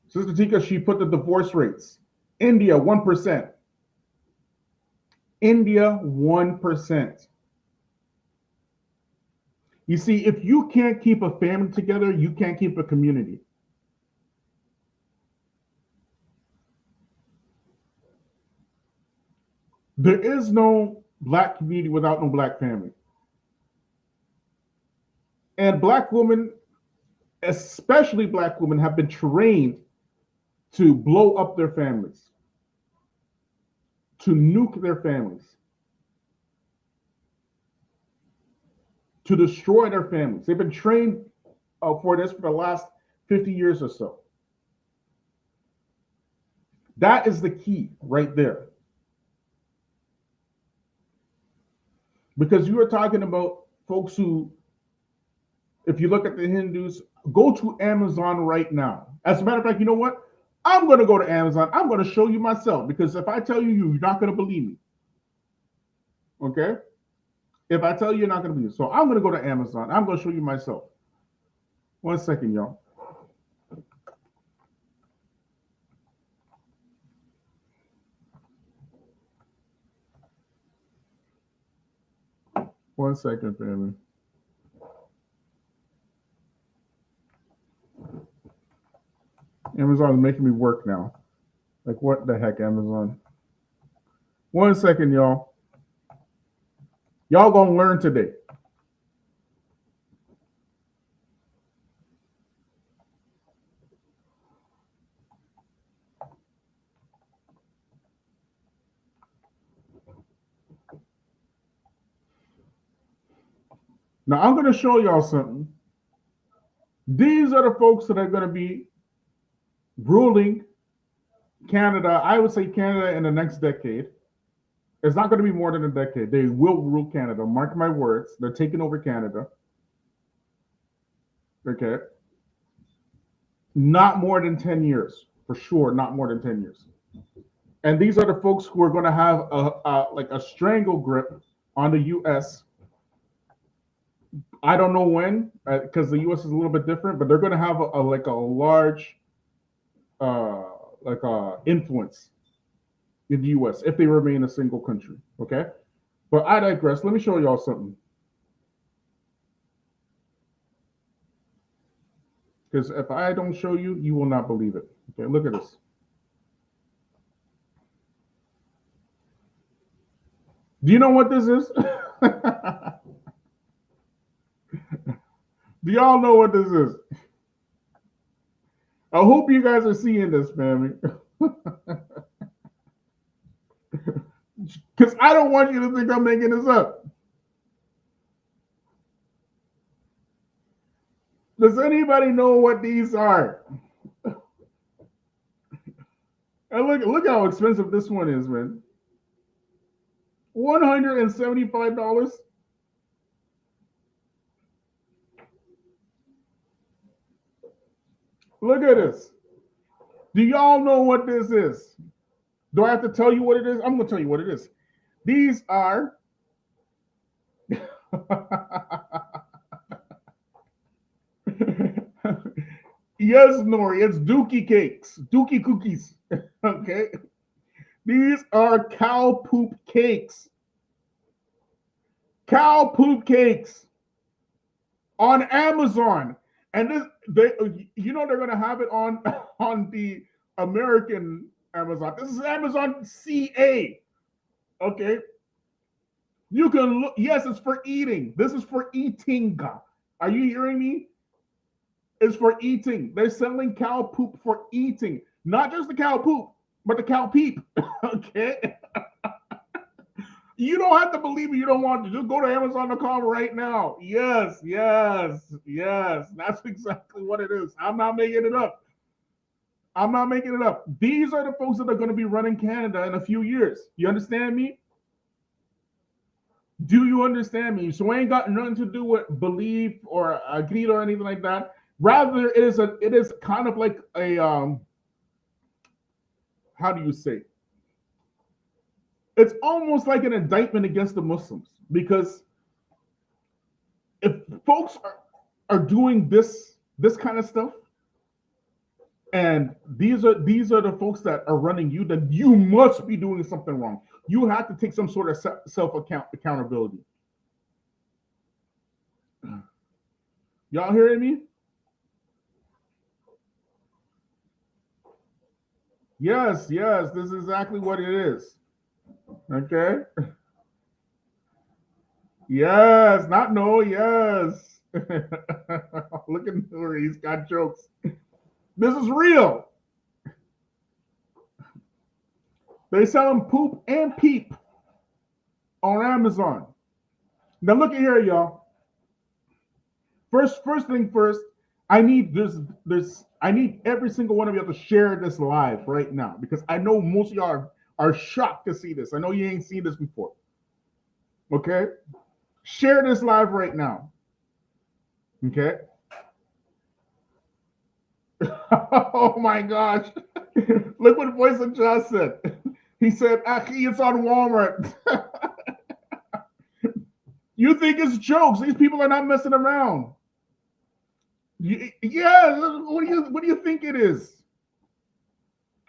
Sister Tika, she put the divorce rates. India, 1%. India, 1%. You see, if you can't keep a family together, you can't keep a community. There is no black community without no black family. And black women, especially black women, have been trained to blow up their families, to nuke their families, to destroy their families. They've been trained for this for the last 50 years or so. That is the key right there. Because you are talking about folks who, if you look at the Hindus, go to Amazon right now. As a matter of fact, you know what? I'm going to go to Amazon. I'm going to show you myself, because if I tell you, you're not going to believe me. Okay? If I tell you, you're not going to believe me. So I'm going to go to Amazon. I'm going to show you myself. 1 second, y'all. One second, family. Amazon is making me work now. Like, what the heck, Amazon? 1 second, y'all. Y'all gonna learn today. Now, I'm going to show y'all something. These are the folks that are going to be ruling Canada. I would say Canada in the next decade. It's not going to be more than a decade. They will rule Canada. Mark my words. They're taking over Canada. Okay. Not more than 10 years. For sure, not more than 10 years. And these are the folks who are going to have a strangle grip on the U.S. I don't know when, because the U.S. is a little bit different, but they're going to have a large influence in the U.S. if they remain a single country. Okay, but I digress. Let me show y'all something, because if I don't show you, you will not believe it. Okay, look at this. Do you know what this is? Do y'all know what this is? I hope you guys are seeing this, family. Because I don't want you to think I'm making this up. Does anybody know what these are? And look how expensive this one is, man. $175. Look at this. Do y'all know what this is? Do I have to tell you what it is? I'm going to tell you what it is. These are yes, Nori, it's dookie cakes, dookie cookies. Okay. These are cow poop cakes. Cow poop cakes on Amazon. And this, they're going to have it on the American Amazon. This is Amazon CA. Okay. You can look. Yes, it's for eating. This is for eating. Are you hearing me? It's for eating. They're selling cow poop for eating. Not just the cow poop. but the cow peep. Okay. You don't have to believe me. You don't want to. Just go to Amazon.com right now. Yes. That's exactly what it is. I'm not making it up. These are the folks that are going to be running Canada in a few years. You understand me? Do you understand me? So it ain't got nothing to do with belief or greed or anything like that. Rather, it is kind of like a how do you say? It's almost like an indictment against the Muslims, because if folks are doing this kind of stuff, and these are the folks that are running you, then you must be doing something wrong. You have to take some sort of accountability. Y'all hearing me? Yes, this is exactly what it is. Okay. Yes, not no, yes. Look at Nuri, he's got jokes. This is real. They sell them poop and peep on Amazon. Now look at here, y'all. First thing first, I need I need every single one of y'all to share this live right now, because I know most of y'all are shocked to see this. I know you ain't seen this before. Okay? Share this live right now. Okay? Oh my gosh. Look what Voice of Josh said. He said, Aki, it's on Walmart. You think it's jokes. These people are not messing around. Yeah, what do you think it is?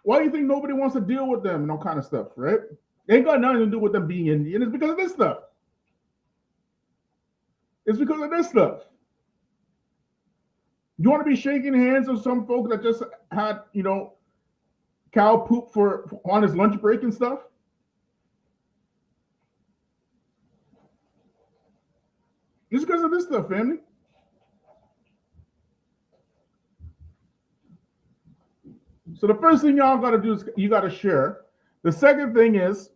Why do you think nobody wants to deal with them and all kind of stuff, right? It ain't got nothing to do with them being Indian. It's because of this stuff. It's because of this stuff. You want to be shaking hands with some folk that just had, cow poop on his lunch break and stuff? It's because of this stuff, family. So the first thing y'all got to do is you got to share. The second thing is,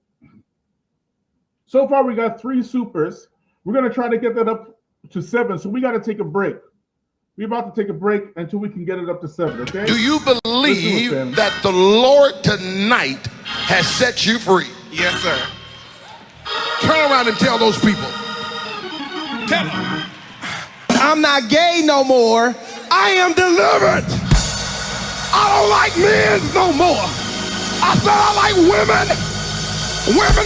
so far we got 3 supers. We're going to try to get that up to 7. So we got to take a break. We're about to take a break until we can get it up to 7, okay? Do you believe that the Lord tonight has set you free? Yes, sir. Turn around and tell those people. Tell them. I'm not gay no more. I am delivered. I don't like men no more. I said I like women. Women.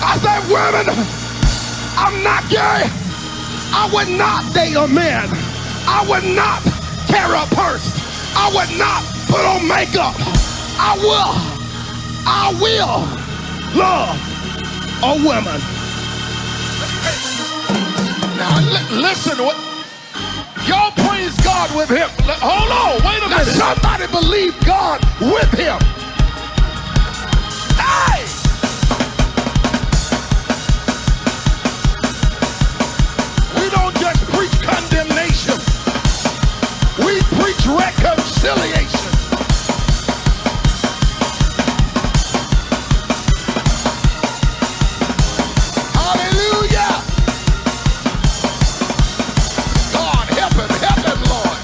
I said women. I'm not gay. I would not date a man. I would not carry a purse. I would not put on makeup. I will love a woman. Now listen, y'all praise God with him. Hold on, wait a minute. Somebody believe God with him. Hey! We don't just preach condemnation. We preach reconciliation. Hallelujah. God, help him, Lord.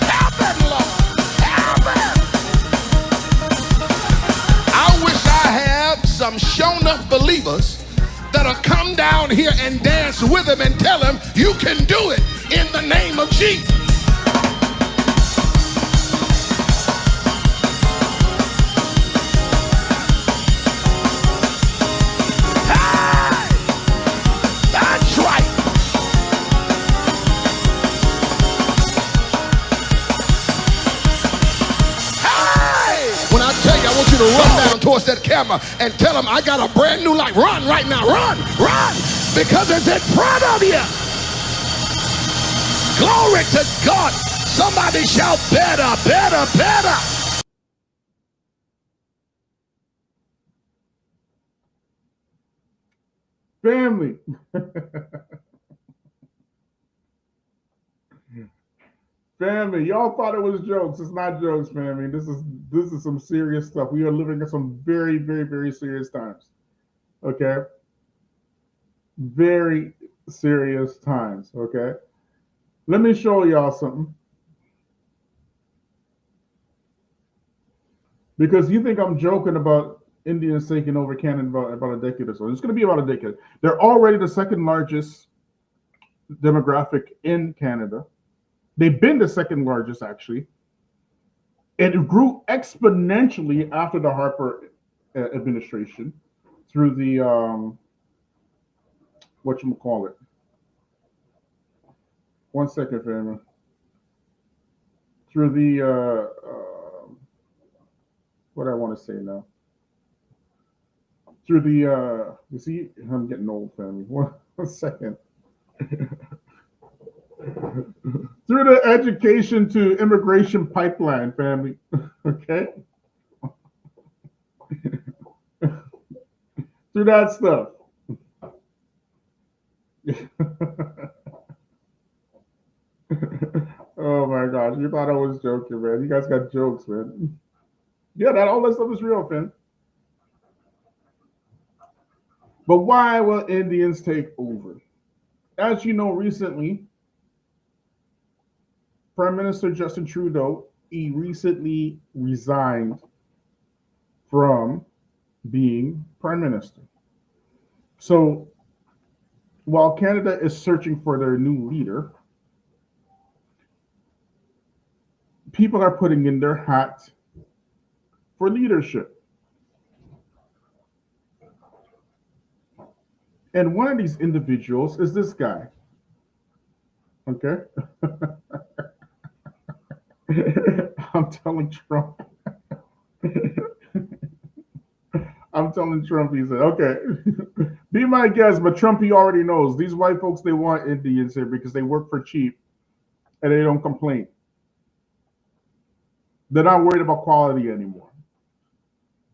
Help him, Lord. Help him. I wish I had some shown up believers that'll come down here and dance with him and tell him you can do it in the name of Jesus. Hey! That's right. Hey! When I tell you, I want you to run down towards that camera and tell him I got a brand new life. Run right now. Run. Because it's in front of you. Glory to God. Somebody shout better. Family. Family, y'all thought it was jokes. It's not jokes, family. This is This is some serious stuff. We are living in some very, very, very serious times. Okay? Very serious times. Okay? Let me show y'all something. Because you think I'm joking about Indians taking over Canada about a decade or so. It's going to be about a decade. They're already the second largest demographic in Canada. They've been the second largest, actually. It grew exponentially after the Harper administration through the, whatchamacallit. One second, family. Through the, what I want to say now. Through the, you see, I'm getting old, family. One second. Through the education to immigration pipeline, family. Okay? Through that stuff. Oh my gosh, you thought I was joking, man. You guys got jokes, man. Yeah, all that stuff is real, Finn. But why will Indians take over? As you know, recently, Prime Minister Justin Trudeau, he recently resigned from being Prime Minister. So while Canada is searching for their new leader, people are putting in their hat for leadership. And one of these individuals is this guy. Okay? I'm telling Trump. I'm telling Trump, he said, okay, be my guest, but Trump, he already knows. These white folks, they want Indians here because they work for cheap and they don't complain. They're not worried about quality anymore.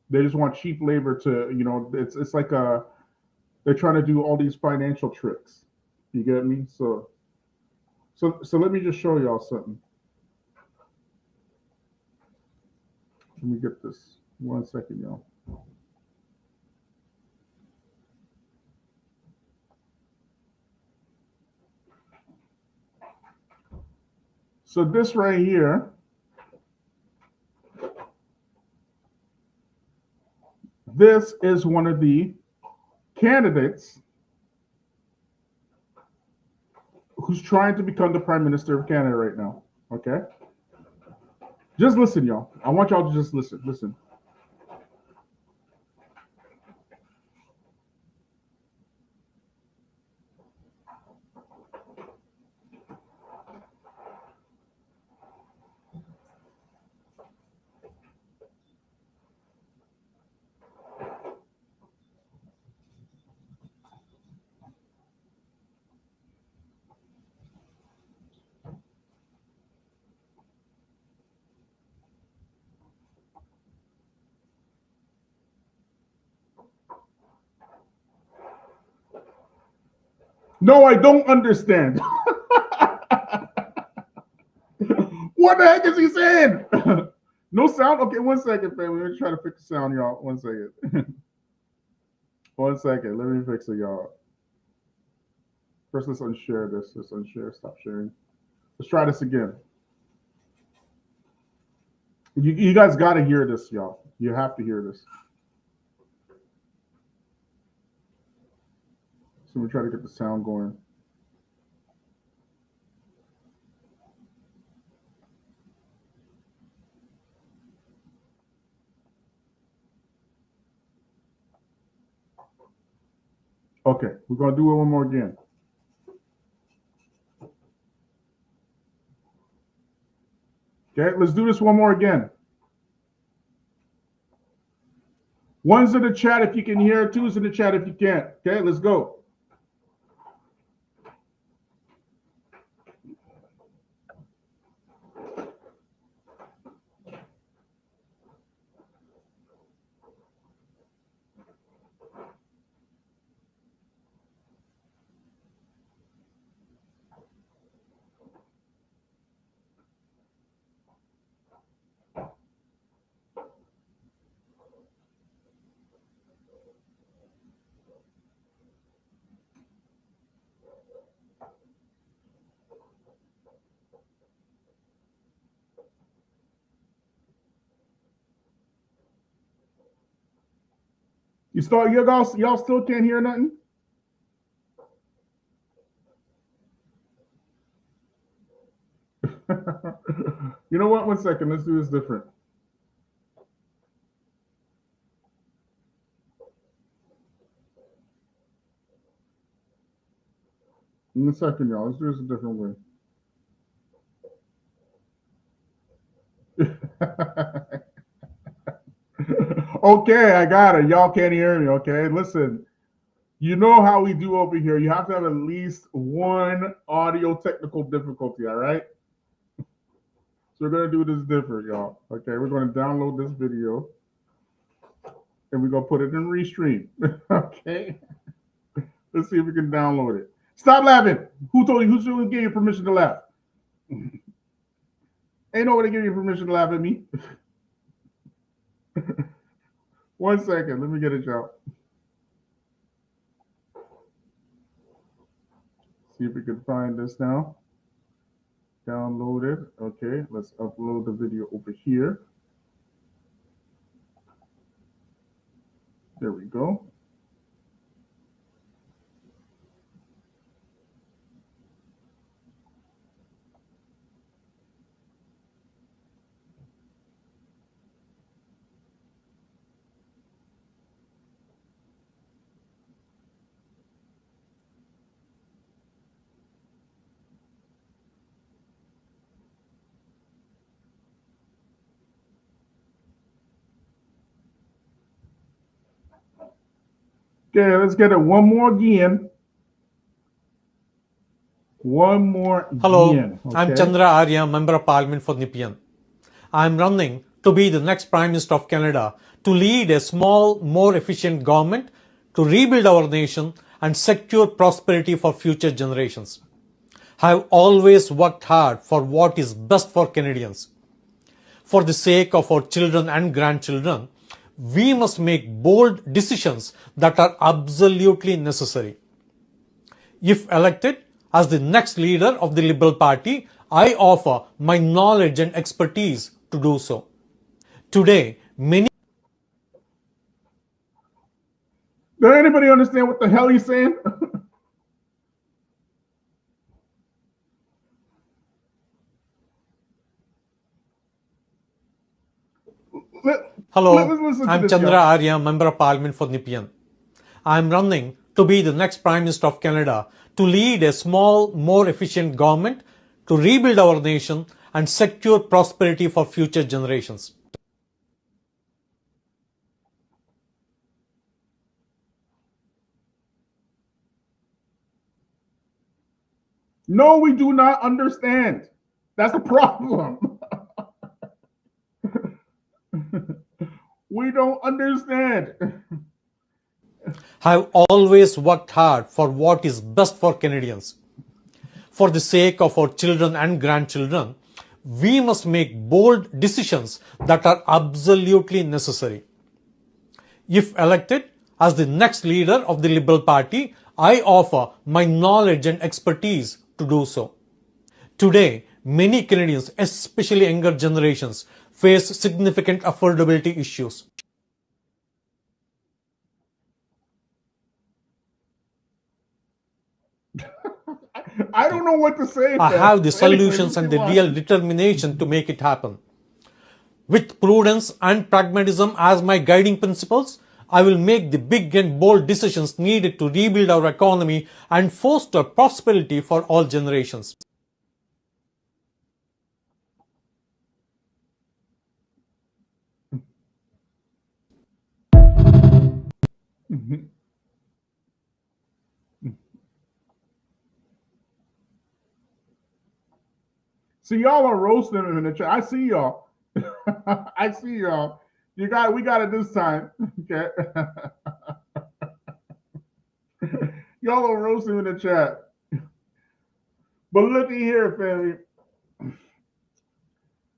They just want cheap labor to, it's like they're trying to do all these financial tricks. You get me? So let me just show y'all something. Let me get this. 1 second, y'all. So this right here, this is one of the candidates who's trying to become the Prime Minister of Canada right now. Okay? Just listen, y'all. I want y'all to just listen. Listen. No, I don't understand. What the heck is he saying? No sound? Okay, 1 second, family. Let me try to fix the sound, y'all. 1 second. 1 second. Let me fix it, y'all. First, let's unshare this. Let's unshare. Stop sharing. Let's try this again. You guys got to hear this, y'all. You have to hear this. So we try to get the sound going. Okay, we're going to do it one more again. Okay, let's do this one more again. One's in the chat if you can hear, two's in the chat if you can't. Okay, let's go. Y'all still can't hear nothing? You know what? 1 second. Let's do this different. In a second, y'all. Let's do this a different way. Okay, I got it. Y'all can't hear me. Okay, listen. You know how we do over here. You have to have at least one audio technical difficulty. All right. So we're gonna do this different, y'all. Okay, we're gonna download this video and we're gonna put it in Restream. Okay. Let's see if we can download it. Stop laughing. Who told you? Who gave you permission to laugh? Ain't nobody give you permission to laugh at me. 1 second. Let me get it, y'all. See if we can find this now. Download it. Okay, let's upload the video over here. There we go. Okay, let's get it one more again. One more Hello, again. Okay. I'm Chandra Arya, Member of Parliament for Nepean. I'm running to be the next Prime Minister of Canada to lead a small, more efficient government to rebuild our nation and secure prosperity for future generations. I've always worked hard for what is best for Canadians. For the sake of our children and grandchildren, we must make bold decisions that are absolutely necessary. If elected as the next leader of the Liberal Party, I offer my knowledge and expertise to do so. Today, many... Does anybody understand what the hell he's saying? Hello, I'm Chandra Arya, Member of Parliament for Nepean. I'm running to be the next Prime Minister of Canada to lead a small, more efficient government to rebuild our nation and secure prosperity for future generations. No, we do not understand. That's the problem. We don't understand. I've always worked hard for what is best for Canadians. For the sake of our children and grandchildren, we must make bold decisions that are absolutely necessary. If elected as the next leader of the Liberal Party, I offer my knowledge and expertise to do so. Today, many Canadians, especially younger generations, face significant affordability issues. I don't know what to say. I have the solutions and the real determination to make it happen. With prudence and pragmatism as my guiding principles, I will make the big and bold decisions needed to rebuild our economy and foster prosperity for all generations. See, y'all are roasting him in the chat. I see y'all. I see y'all. We got it this time. Okay. Y'all are roasting him in the chat. But looky here, family.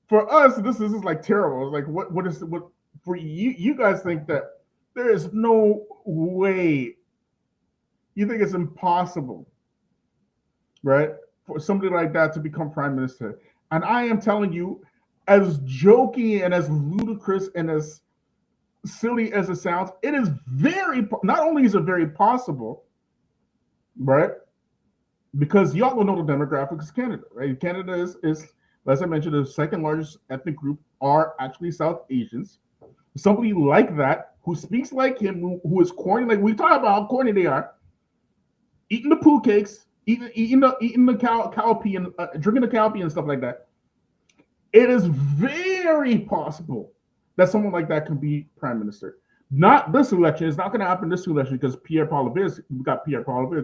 For us, this is like terrible. It's like what for you guys think that there is no way. You think it's impossible, right? For somebody like that to become prime minister. And I am telling you, as jokey and as ludicrous and as silly as it sounds, it is not only is it very possible, right? Because y'all will know the demographics of Canada, right? Canada is as I mentioned, the second largest ethnic group are actually South Asians. Somebody like that who speaks like him, who is corny, like we talk about how corny they are, eating the poo cakes, eating the cow pee and drinking the cow pee and stuff like that. It is very possible that someone like that can be prime minister. Not this election. It's not going to happen this election because Pierre Poilievre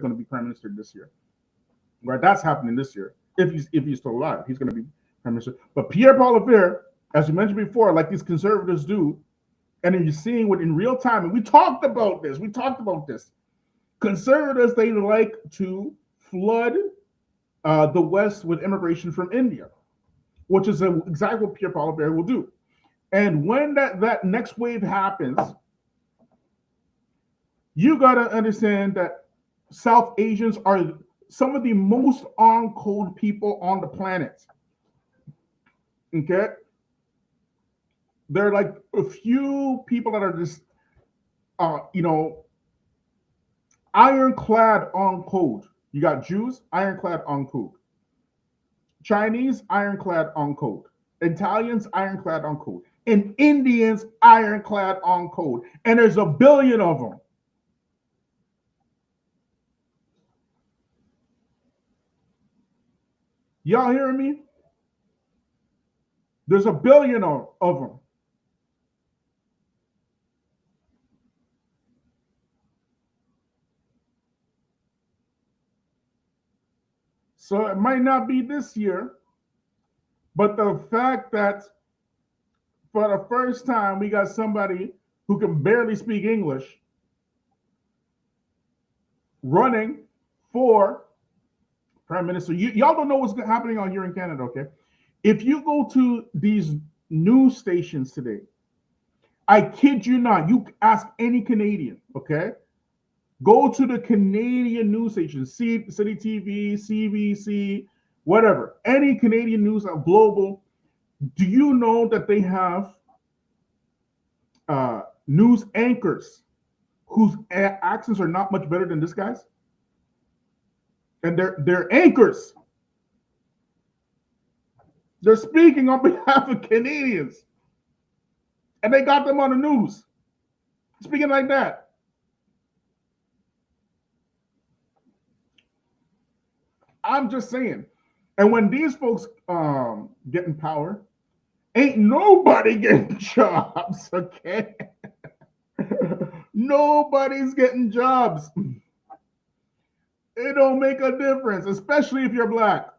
going to be prime minister this year. Right, that's happening this year. If he's still alive, he's going to be prime minister. But Pierre Poilievre, as you mentioned before, like these conservatives do, and then you're seeing it in real time. And we talked about this. Conservatives, they like to flood the West with immigration from India, which is exactly what Pierre Poilievre will do. And when that next wave happens, you got to understand that South Asians are some of the most on-code people on the planet. Okay? There are like a few people that are just, ironclad on code. You got Jews, ironclad on code. Chinese, ironclad on code. Italians, ironclad on code. And Indians, ironclad on code. And there's a billion of them. Y'all hearing me? There's a billion of them. So it might not be this year, but the fact that for the first time we got somebody who can barely speak English running for prime minister. Y'all don't know what's happening out here in Canada, okay? If you go to these news stations today, I kid you not, you ask any Canadian, okay? Go to the Canadian news stations, City TV, CBC, whatever, any Canadian news, global. Do you know that they have news anchors whose accents are not much better than this guy's? And they're anchors. They're speaking on behalf of Canadians. And they got them on the news. Speaking like that. I'm just saying. And when these folks get in power, ain't nobody getting jobs, okay? Nobody's getting jobs. It don't make a difference, especially if you're black.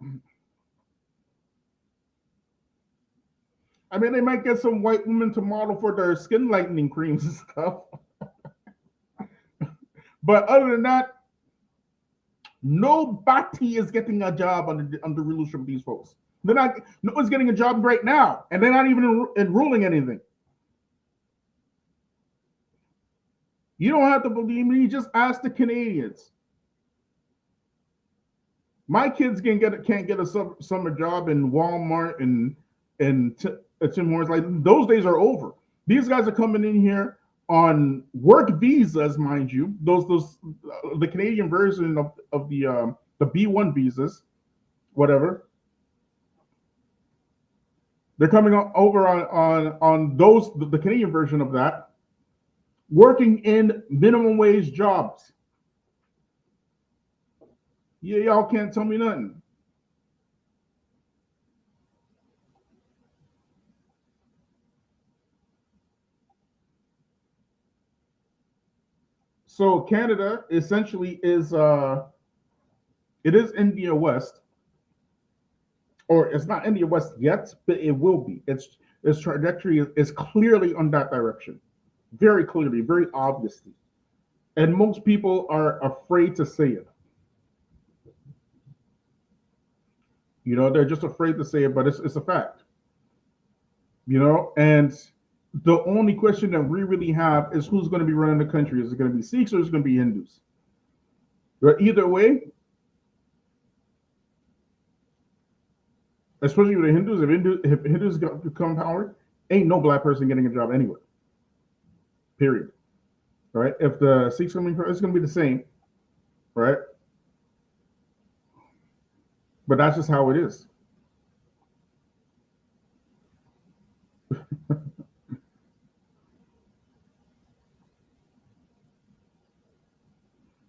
I mean, they might get some white women to model for their skin lightening creams and stuff. But other than that, nobody is getting a job under rulership of these folks. They're not. No one's getting a job right now, and they're not even enrolling anything. You don't have to believe me. Just ask the Canadians. My kids can't get a summer job in Walmart and Tim Hortons. Like those days are over. These guys are coming in here on work visas, mind you. Those the Canadian version of the B1 visas, whatever. They're coming over on those the Canadian version of that, working in minimum wage jobs. Yeah, y'all can't tell me nothing. So Canada essentially is it is India West, or it's not India West yet, but it will be. Its trajectory is clearly on that direction, very clearly, very obviously, and most people are afraid to say it. You know, they're just afraid to say it, but it's a fact. You know, and the only question that we really have is who's going to be running the country. Is it going to be Sikhs or is it going to be Hindus? But either way, especially with the Hindus, if Hindus become power, ain't no black person getting a job anywhere. period. Right? If the seat's going to be, it's going to be the same, right? But that's just how it is.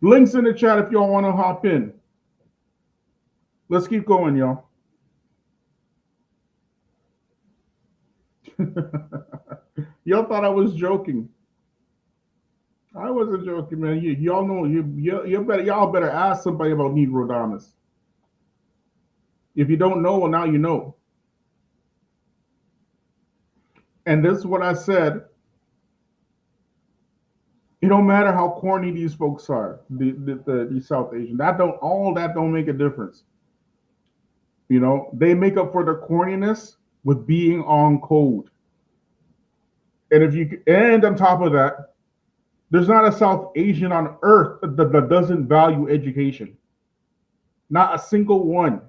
Links in the chat if y'all want to hop in. Let's keep going, y'all. Y'all thought I was joking. I wasn't joking, man. Y'all know y'all better ask somebody about Negrodamus. If you don't know, well, now you know. And this is what I said. It don't matter how corny these folks are, the South Asian. That don't make a difference. You know, they make up for their corniness with being on code. And on top of that, there's not a South Asian on earth that doesn't value education. Not a single one.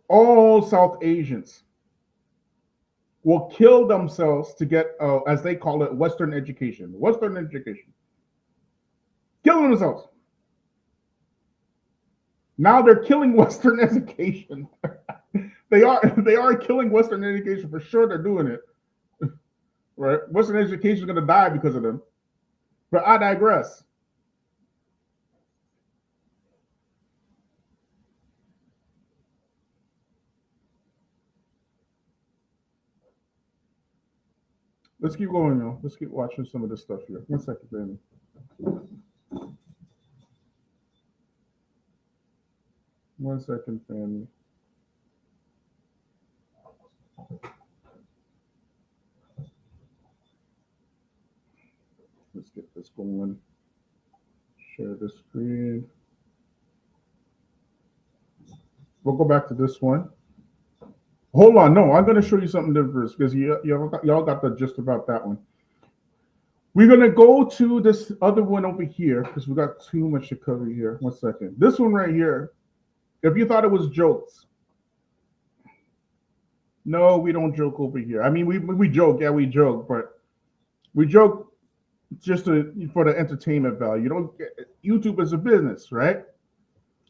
All South Asians will kill themselves to get, as they call it, Western education. Western education. Killing themselves. Now they're killing Western education. They are killing Western education for sure. They're doing it. Right? Western education is going to die because of them. But I digress. Let's keep going, y'all. Let's keep watching some of this stuff here. 1 second, Fanny. 1 second, Fanny. Let's get this going. Share the screen. We'll go back to this one. Hold on, no, I'm going to show you something different because y'all got the gist about that one. We're going to go to this other one over here because we got too much to cover here. 1 second. This one right here, if you thought it was jokes, no, we don't joke over here. I mean, we joke, yeah, we joke, but we joke just for the entertainment value. YouTube is a business, right?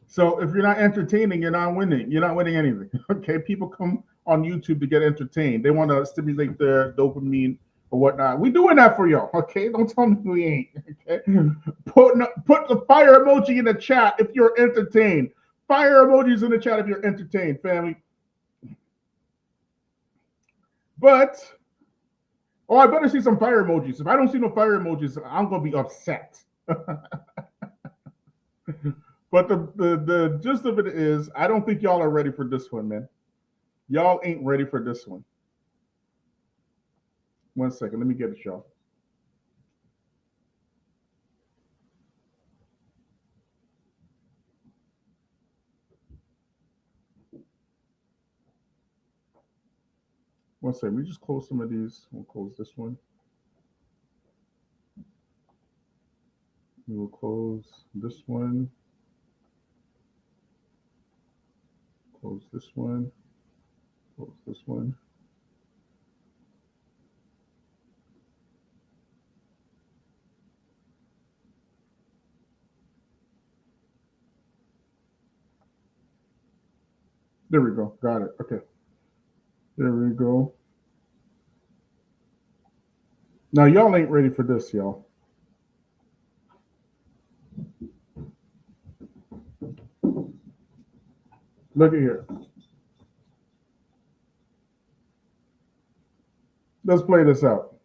So if you're not entertaining, you're not winning. You're not winning anything. Okay, people come on YouTube to get entertained. They want to stimulate their dopamine or whatnot. We're doing that for y'all. Okay, don't tell me we ain't. Okay, put the fire emoji in the chat if you're entertained. Fire emojis in the chat if you're entertained, family. But I better see some fire emojis. If I don't see no fire emojis, I'm gonna be upset. But the gist of it is, I don't think y'all are ready for this one, man. Y'all ain't ready for this one. 1 second, let me get it, y'all. One second, we just close some of these. We'll close this one. We will close this one. Close this one. Close this one. There we go. Got it. Okay. There we go. Now, y'all ain't ready for this, y'all. Look at here. Let's play this out.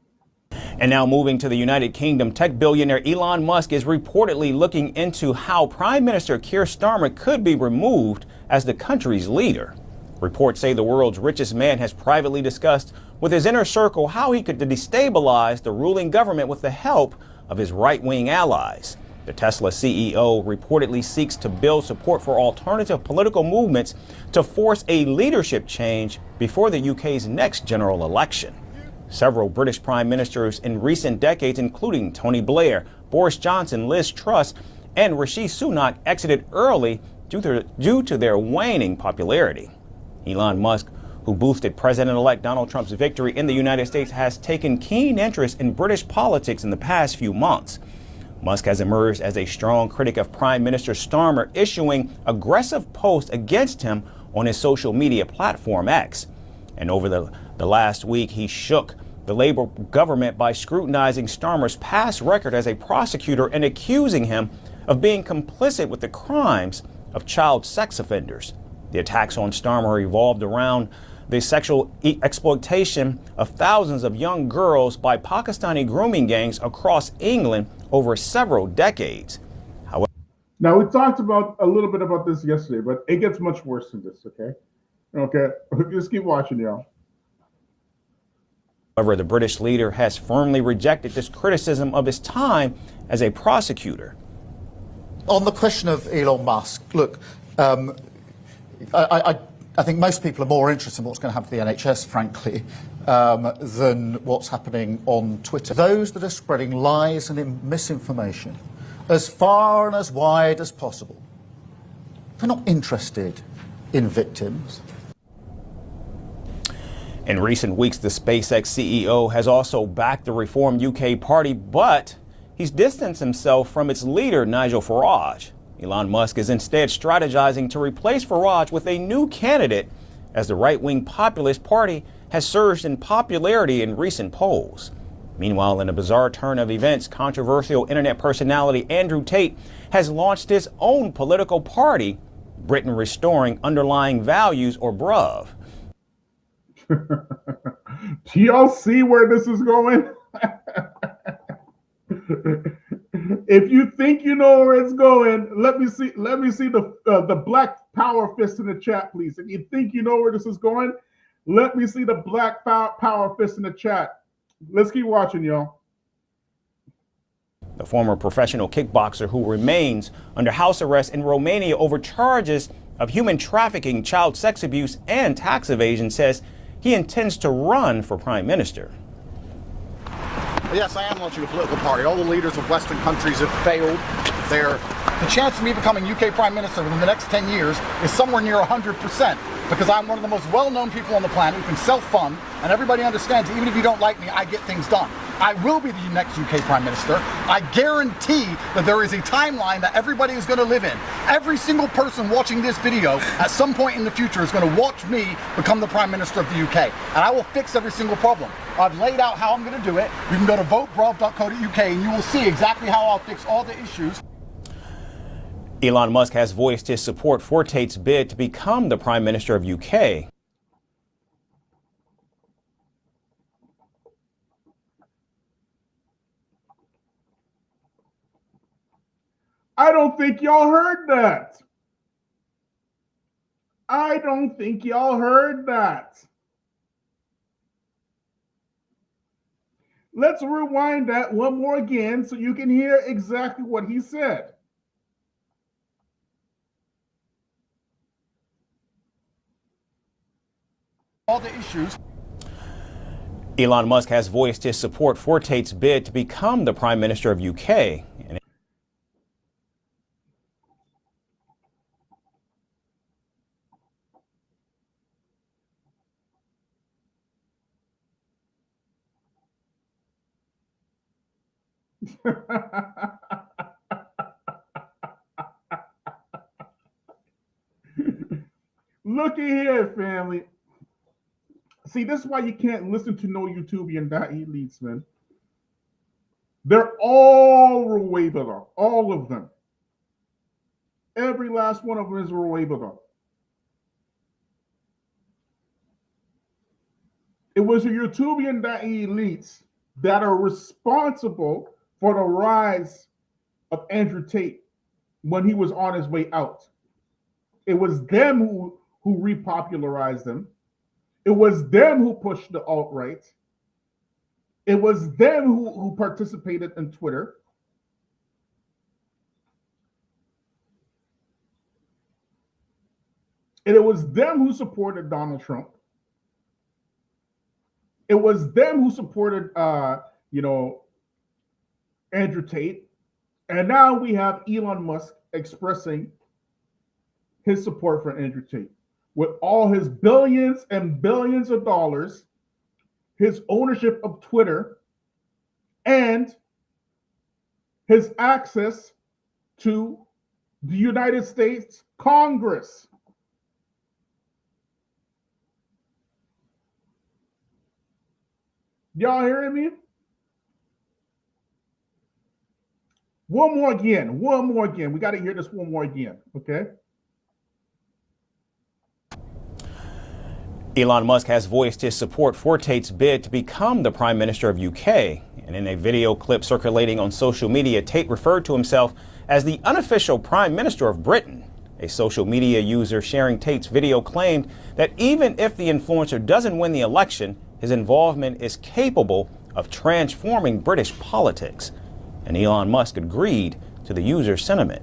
And now moving to the United Kingdom, tech billionaire Elon Musk is reportedly looking into how Prime Minister Keir Starmer could be removed as the country's leader. Reports say the world's richest man has privately discussed with his inner circle how he could destabilize the ruling government with the help of his right-wing allies. The Tesla CEO reportedly seeks to build support for alternative political movements to force a leadership change before the UK's next general election. Several British prime ministers in recent decades, including Tony Blair, Boris Johnson, Liz Truss, and Rishi Sunak, exited early due to their waning popularity. Elon Musk, who boosted President-elect Donald Trump's victory in the United States, has taken keen interest in British politics in the past few months. Musk has emerged as a strong critic of Prime Minister Starmer, issuing aggressive posts against him on his social media platform X. And over the last week, he shook the Labour government by scrutinizing Starmer's past record as a prosecutor and accusing him of being complicit with the crimes of child sex offenders. The attacks on Starmer evolved around the sexual exploitation of thousands of young girls by Pakistani grooming gangs across England over several decades. However, now, we talked about a little bit about this yesterday, but it gets much worse than this, okay? Okay, just keep watching, y'all. However, the British leader has firmly rejected this criticism of his time as a prosecutor. On the question of Elon Musk, look, I think most people are more interested in what's going to happen to the NHS, frankly, than what's happening on Twitter. Those that are spreading lies and misinformation as far and as wide as possible, they're not interested in victims. In recent weeks, the SpaceX CEO has also backed the Reform UK party, but he's distanced himself from its leader, Nigel Farage. Elon Musk is instead strategizing to replace Farage with a new candidate, as the right-wing populist party has surged in popularity in recent polls. Meanwhile, in a bizarre turn of events, controversial internet personality Andrew Tate has launched his own political party, Britain Restoring Underlying Values, or BRUV. Do y'all see where this is going? If you think you know where it's going, let me see the black power fist in the chat, please. If you think you know where this is going, let me see the black power fist in the chat. Let's keep watching, y'all. The former professional kickboxer, who remains under house arrest in Romania over charges of human trafficking, child sex abuse, and tax evasion, says he intends to run for prime minister. Yes, I am launching a political party. All the leaders of Western countries have failed. The chance of me becoming UK Prime Minister within the next 10 years is somewhere near 100%, because I'm one of the most well-known people on the planet who can self-fund, and everybody understands, even if you don't like me, I get things done. I will be the next UK Prime Minister. I guarantee that there is a timeline that everybody is going to live in. Every single person watching this video at some point in the future is going to watch me become the Prime Minister of the UK, and I will fix every single problem. I've laid out how I'm going to do it. You can go to votebruv.co.uk and you will see exactly how I'll fix all the issues. Elon Musk has voiced his support for Tate's bid to become the Prime Minister of UK. I don't think y'all heard that. I don't think y'all heard that. Let's rewind that one more again so you can hear exactly what he said. All the issues. Elon Musk has voiced his support for Tate's bid to become the Prime Minister of UK. Looky here, family. See, this is why you can't listen to no YouTubian elites, man. They're all Ruwebada, all of them. Every last one of them is Ruwebada. It was the YouTubian elites that are responsible for the rise of Andrew Tate when he was on his way out. It was them who repopularized him. It was them who pushed the alt-right. It was them who participated in Twitter. And it was them who supported Donald Trump. It was them who supported, Andrew Tate. And now we have Elon Musk expressing his support for Andrew Tate. with all his billions and billions of dollars, his ownership of Twitter, and his access to the United States Congress. Y'all hearing me? One more again. We got to hear this one more again, okay? Elon Musk has voiced his support for Tate's bid to become the Prime Minister of UK. And in a video clip circulating on social media, Tate referred to himself as the unofficial Prime Minister of Britain. A social media user sharing Tate's video claimed that even if the influencer doesn't win the election, his involvement is capable of transforming British politics. And Elon Musk agreed to the user's sentiment.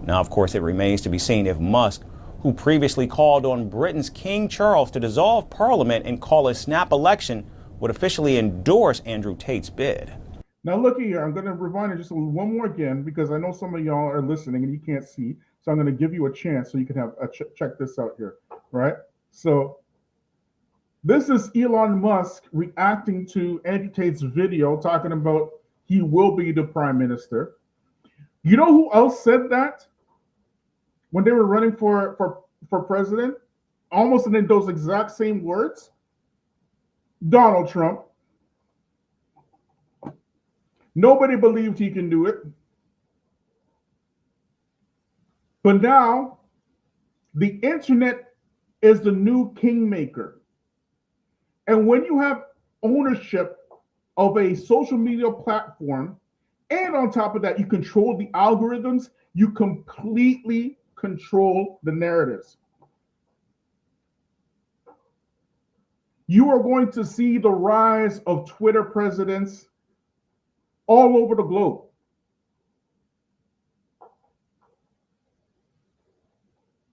Now, of course, it remains to be seen if Musk, who previously called on Britain's King Charles to dissolve Parliament and call a snap election, would officially endorse Andrew Tate's bid. Now, look here. I'm going to rewind it just one more again because I know some of y'all are listening and you can't see. So I'm going to give you a chance so you can have check this out here, right? So this is Elon Musk reacting to Andrew Tate's video talking about he will be the prime minister. You know who else said that when they were running for president? Almost in those exact same words. Donald Trump. Nobody believed he can do it. But now, the internet is the new kingmaker. And when you have ownership of a social media platform, and on top of that, you control the algorithms, you completely control the narratives. You are going to see the rise of Twitter presidents all over the globe.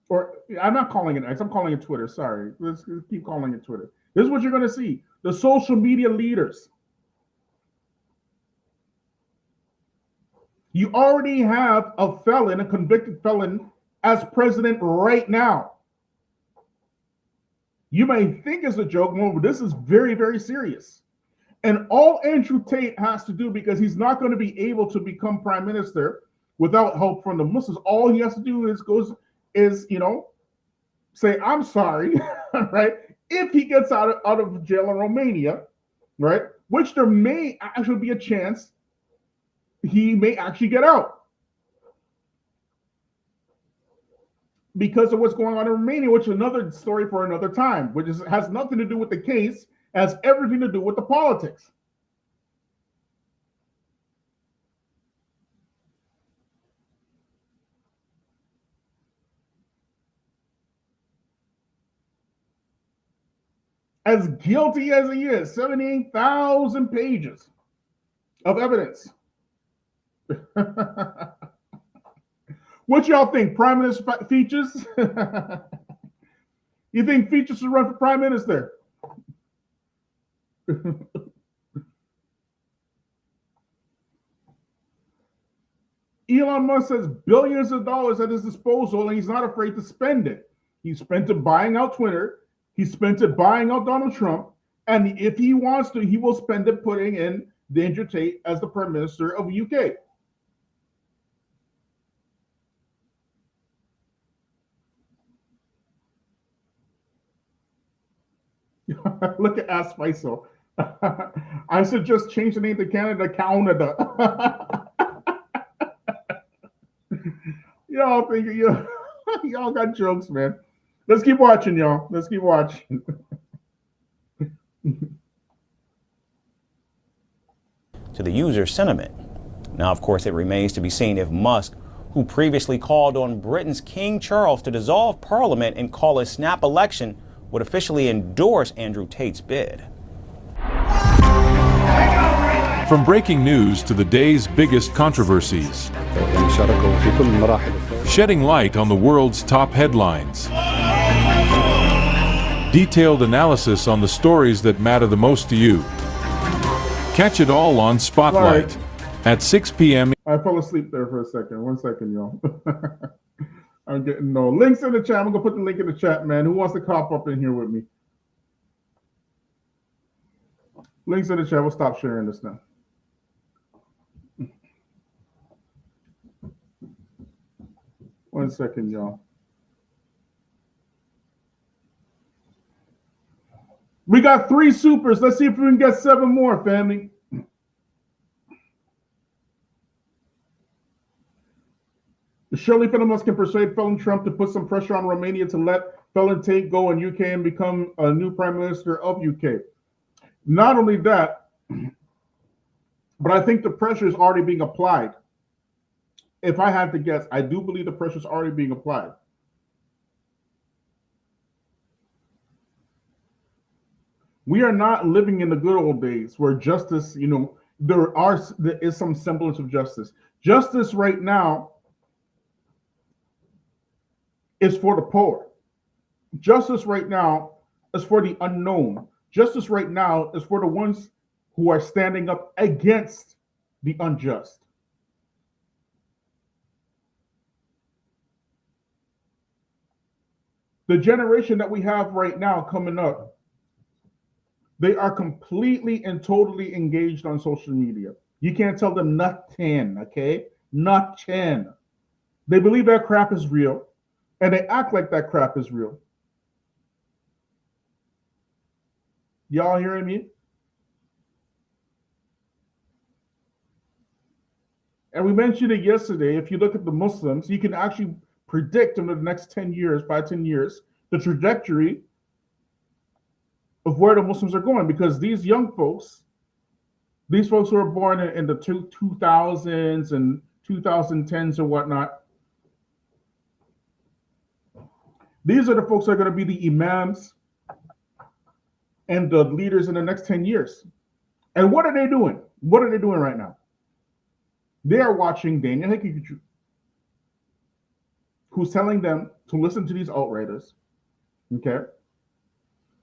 Or I'm not calling it X, I'm calling it Twitter. Sorry, let's keep calling it Twitter. This is what you're going to see. The social media leaders. You already have a felon, a convicted felon, as president right now. You may think it's a joke, but this is very, very serious. And all Andrew Tate has to do, because he's not going to be able to become prime minister without help from the Muslims, all he has to do is say, I'm sorry, right? If he gets out of jail in Romania, right? Which there may actually be a chance he may actually get out because of what's going on in Romania, which is another story for another time, which has nothing to do with the case, has everything to do with the politics. As guilty as he is, 78,000 pages of evidence. What y'all think? Prime Minister Feachaz? You think Feachaz should run for prime minister? Elon Musk has billions of dollars at his disposal, and he's not afraid to spend it. He spent it buying out Twitter. He spent it buying out Donald Trump. And if he wants to, he will spend it putting in Andrew Tate as the prime minister of the UK. Look at Ask Faisal. I suggest change the name to Canada. Y'all think y'all got jokes, man. Let's keep watching, y'all. Let's keep watching. To the user's sentiment. Now, of course, it remains to be seen if Musk, who previously called on Britain's King Charles to dissolve Parliament and call a snap election, would officially endorse Andrew Tate's bid. From breaking news to the day's biggest controversies, shedding light on the world's top headlines, detailed analysis on the stories that matter the most to you. Catch it all on Spotlight. Sorry. At 6 p.m. I fell asleep there for a second. 1 second, y'all. I'm getting no links in the chat. I'm gonna put the link in the chat, man. Who wants to cop up in here with me? Links in the chat. We'll stop sharing this now. One second, y'all. We got 3 supers. Let's see if we can get 7 more, family. Shirley Fenimos can persuade felon Trump to put some pressure on Romania to let felon Tate go in UK and become a new prime minister of UK. Not only that, but I think the pressure is already being applied. If I had to guess, I do believe the pressure is already being applied. We are not living in the good old days where justice, there is some semblance of justice. Justice right now is for the poor. Justice right now is for the unknown. Justice right now is for the ones who are standing up against the unjust. The generation that we have right now coming up, they are completely and totally engaged on social media. You can't tell them nothing, okay? Nothing. They believe that crap is real, and they act like that crap is real. Y'all hearing me? And we mentioned it yesterday. If you look at the Muslims, you can actually predict in the next 10 years, 5-10 years, the trajectory of where the Muslims are going, because these young folks, these folks who are born in the 2000s and 2010s and whatnot, these are the folks that are going to be the imams and the leaders in the next 10 years. And what are they doing? What are they doing right now? They are watching Daniel Hikikichu, who's telling them to listen to these alt-righters, okay?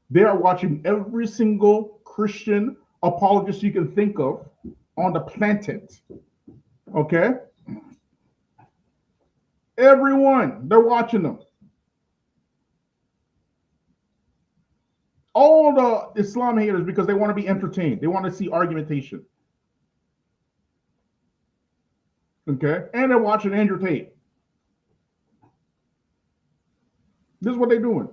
They are watching every single Christian apologist you can think of on the planet, okay? Everyone, they're watching them. All the Islam haters, because they want to be entertained. They want to see argumentation. Okay? And they're watching Andrew Tate. This is what they're doing.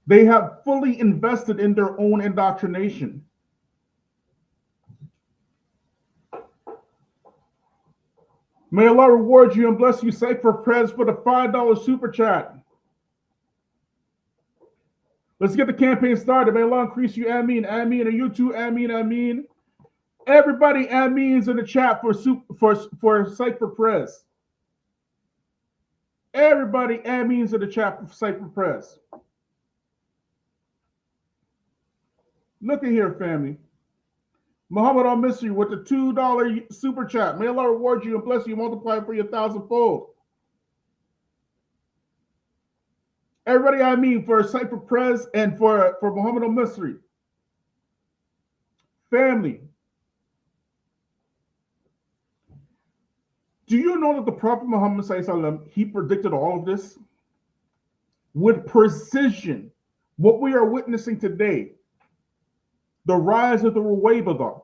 They have fully invested in their own indoctrination. May Allah reward you and bless you. Cypher Prez for the $5 super chat. Let's get the campaign started. May Allah increase you. Ameen. Ameen. And you too. Ameen. Ameen. Everybody, Ameen's in the chat for Cypher Prez. Everybody, Ameen's in the chat for Cypher Prez. Look at here, family. Muhammad al-Misri with the $2 super chat. May Allah reward you and bless you, multiply it for your 1,000-fold. Everybody, I mean, for Cypher Prez and for Muhammad al-Misri. Family. Do you know that the Prophet Muhammad sallallahu he predicted all of this with precision? What we are witnessing today, the rise of the Ruwaybadah,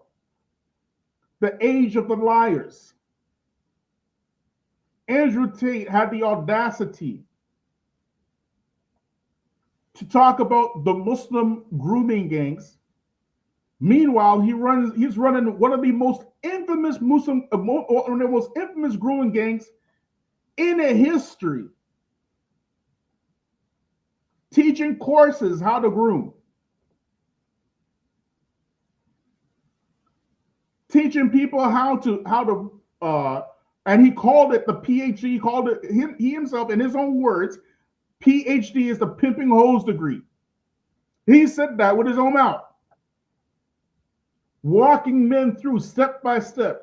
the age of the liars. Andrew Tate had the audacity to talk about the Muslim grooming gangs. Meanwhile, he's running one of the most infamous grooming gangs in history, teaching courses how to groom. Teaching people how to and he called it the PhD. He called it he himself in his own words, PhD is the pimping hose degree. He said that with his own mouth. Walking men through step by step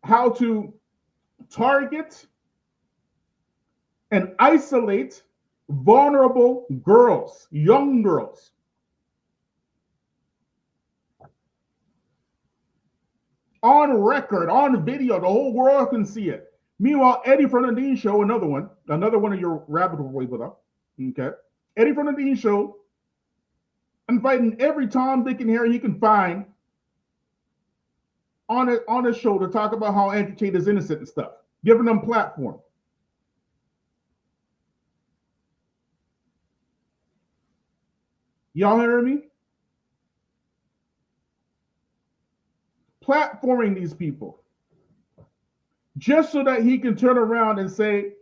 how to target and isolate vulnerable girls, young girls. On record, on video, the whole world can see it. Meanwhile, Eddie from the Dean Show, another one of your rabbit hole with us. Okay. Eddie from the Dean Show, inviting every Tom, Dick, and Harry he can find on his show to talk about how Andrew Tate is innocent and stuff, giving them platform. Y'all hearing me? Platforming these people just so that he can turn around and say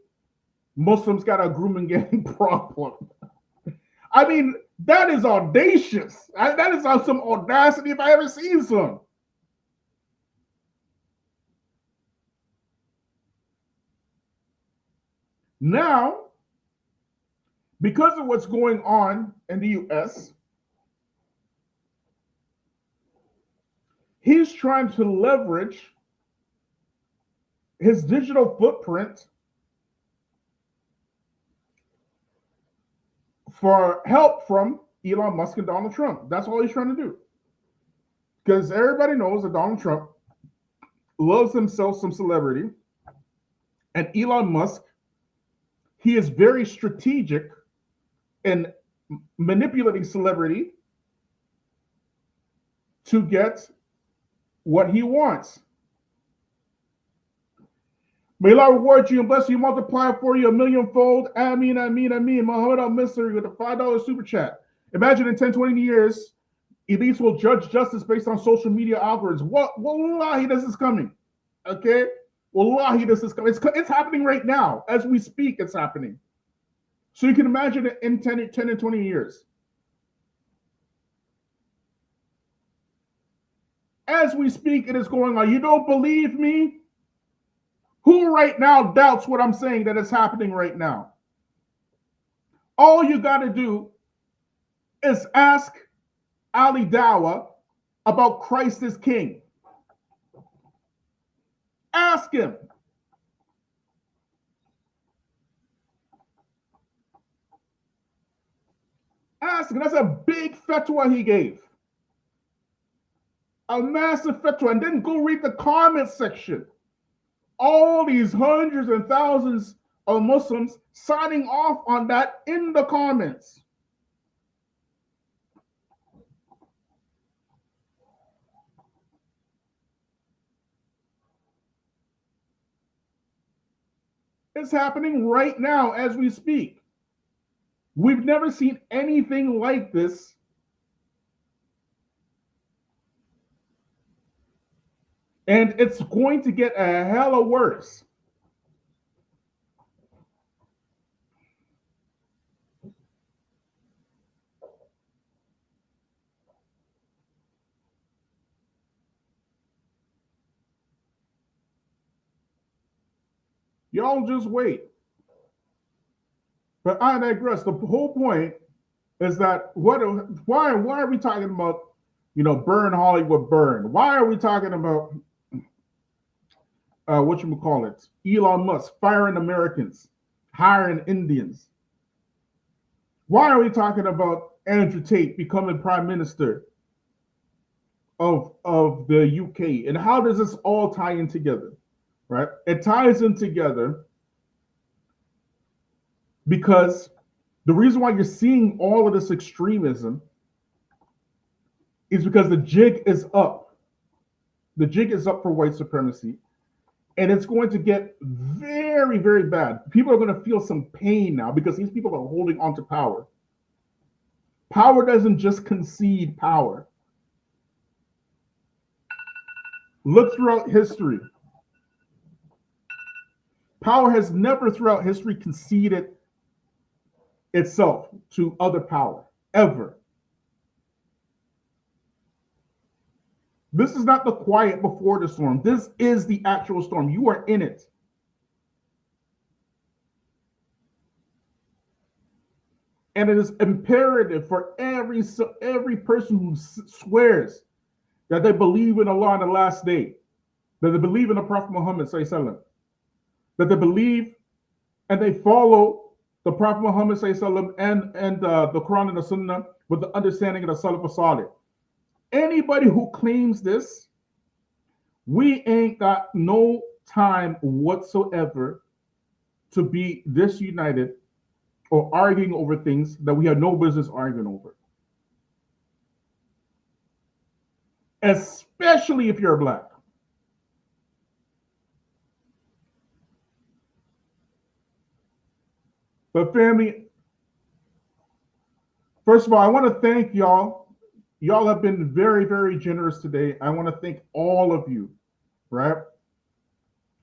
Muslims got a grooming gang problem. I mean, that is audacious. That is some audacity if I ever seen some. Now, because of what's going on in the US, he's trying to leverage his digital footprint for help from Elon Musk and Donald Trump. That's all he's trying to do. Because everybody knows that Donald Trump loves himself some celebrity. And Elon Musk, he is very strategic in manipulating celebrity to get what he wants. May Allah reward you and bless you, multiply for you a millionfold. Ameen, ameen, ameen. Muhammad al-Misri with a $5 super chat. Imagine in 10, 20 years, elites will judge justice based on social media algorithms. Wallahi, this is coming. Okay? Wallahi, this is coming. It's happening right now. As we speak, it's happening. So you can imagine it in 10 and 20 years. As we speak, it is going on. You don't believe me? Who right now doubts what I'm saying that is happening right now? All you got to do is ask Ali Dawah about Christ is King. Ask him. Ask him. That's a big fatwa he gave. A massive fatwa. And then go read the comment section. All these hundreds and thousands of Muslims signing off on that in the comments. It's happening right now as we speak. We've never seen anything like this. And it's going to get a hella worse. Y'all just wait. But I digress. The whole point is that why are we talking about, burn Hollywood, burn? Why are we talking about Elon Musk firing Americans, hiring Indians? Why are we talking about Andrew Tate becoming prime minister of the UK? And how does this all tie in together? Right? It ties in together because the reason why you're seeing all of this extremism is because the jig is up. The jig is up for white supremacy. And it's going to get very, very bad. People are going to feel some pain now because these people are holding on to power. Power doesn't just concede power. Look throughout history. Power has never throughout history conceded itself to other power, ever. This is not the quiet before the storm. This is the actual storm. You are in it. And it is imperative for every person who swears that they believe in Allah on the last day, that they believe in the Prophet Muhammad sallallahu, that they believe and they follow the Prophet Muhammad sallallahu and the Quran and the Sunnah with the understanding of the Salaf as-Salih. Anybody who claims this, we ain't got no time whatsoever to be disunited or arguing over things that we have no business arguing over. Especially if you're black. But family, first of all, I want to thank y'all. Y'all have been very, very generous today. I want to thank all of you, right?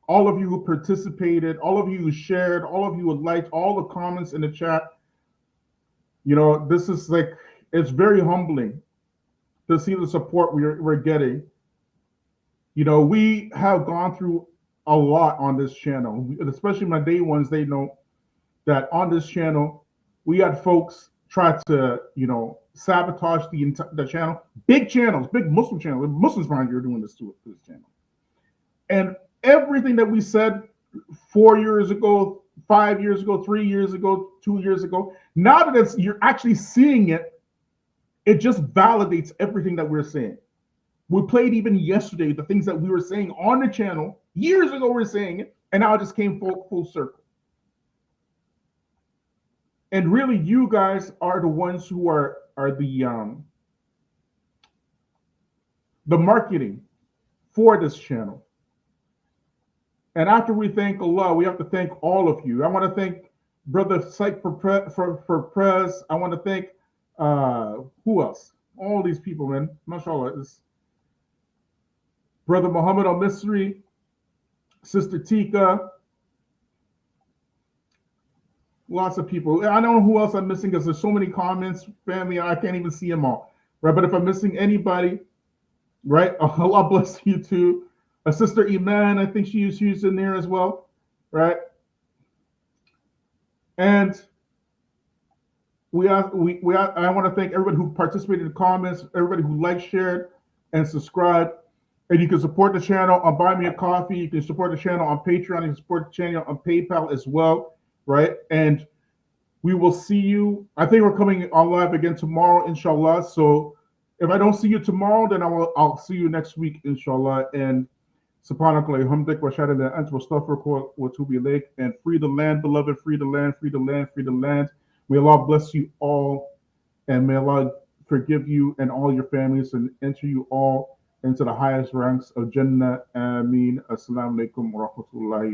All of you who participated, all of you who shared, all of you who liked, all the comments in the chat. You know, this is like, it's very humbling to see the support we're getting. You know, we have gone through a lot on this channel, especially my day ones. They know that on this channel, we had folks try to, you know, sabotage the channel. Big channels, big Muslim channels. Muslims around here doing this to this channel. And everything that we said 4 years ago, 5 years ago, 3 years ago, 2 years ago, now that you're actually seeing it, it just validates everything that we're saying. We played even yesterday the things that we were saying on the channel. Years ago, we were saying it, and now it just came full circle. And really, you guys are the ones who are the marketing for this channel. And after we thank Allah, we have to thank all of you. I want to thank Brother Syke for Prez. I want to thank who else? All these people, man. MashaAllah. Brother Muhammad Al-Misri, Sister Tika. Lots of people. I don't know who else I'm missing because there's so many comments, family, I can't even see them all. Right? But if I'm missing anybody, right? Allah bless you too. Sister Iman, I think she's in there as well, right? And I want to thank everybody who participated in the comments, everybody who liked, shared, and subscribed. And you can support the channel on Buy Me a Coffee. You can support the channel on Patreon. You can support the channel on PayPal as well, right? And we will see you. I think we're coming on live again tomorrow, inshallah. So if I don't see you tomorrow, then I'll see you next week, inshallah. And subhanakallah, hamdik wa shahada la anta wastaghfiruka wa atubu ilayk. And free the land, beloved, free the land, free the land, free the land. May Allah bless you all, and may Allah forgive you and all your families and enter you all into the highest ranks of Jannah. Ameen. Assalamu alaikum wa rahmatullahi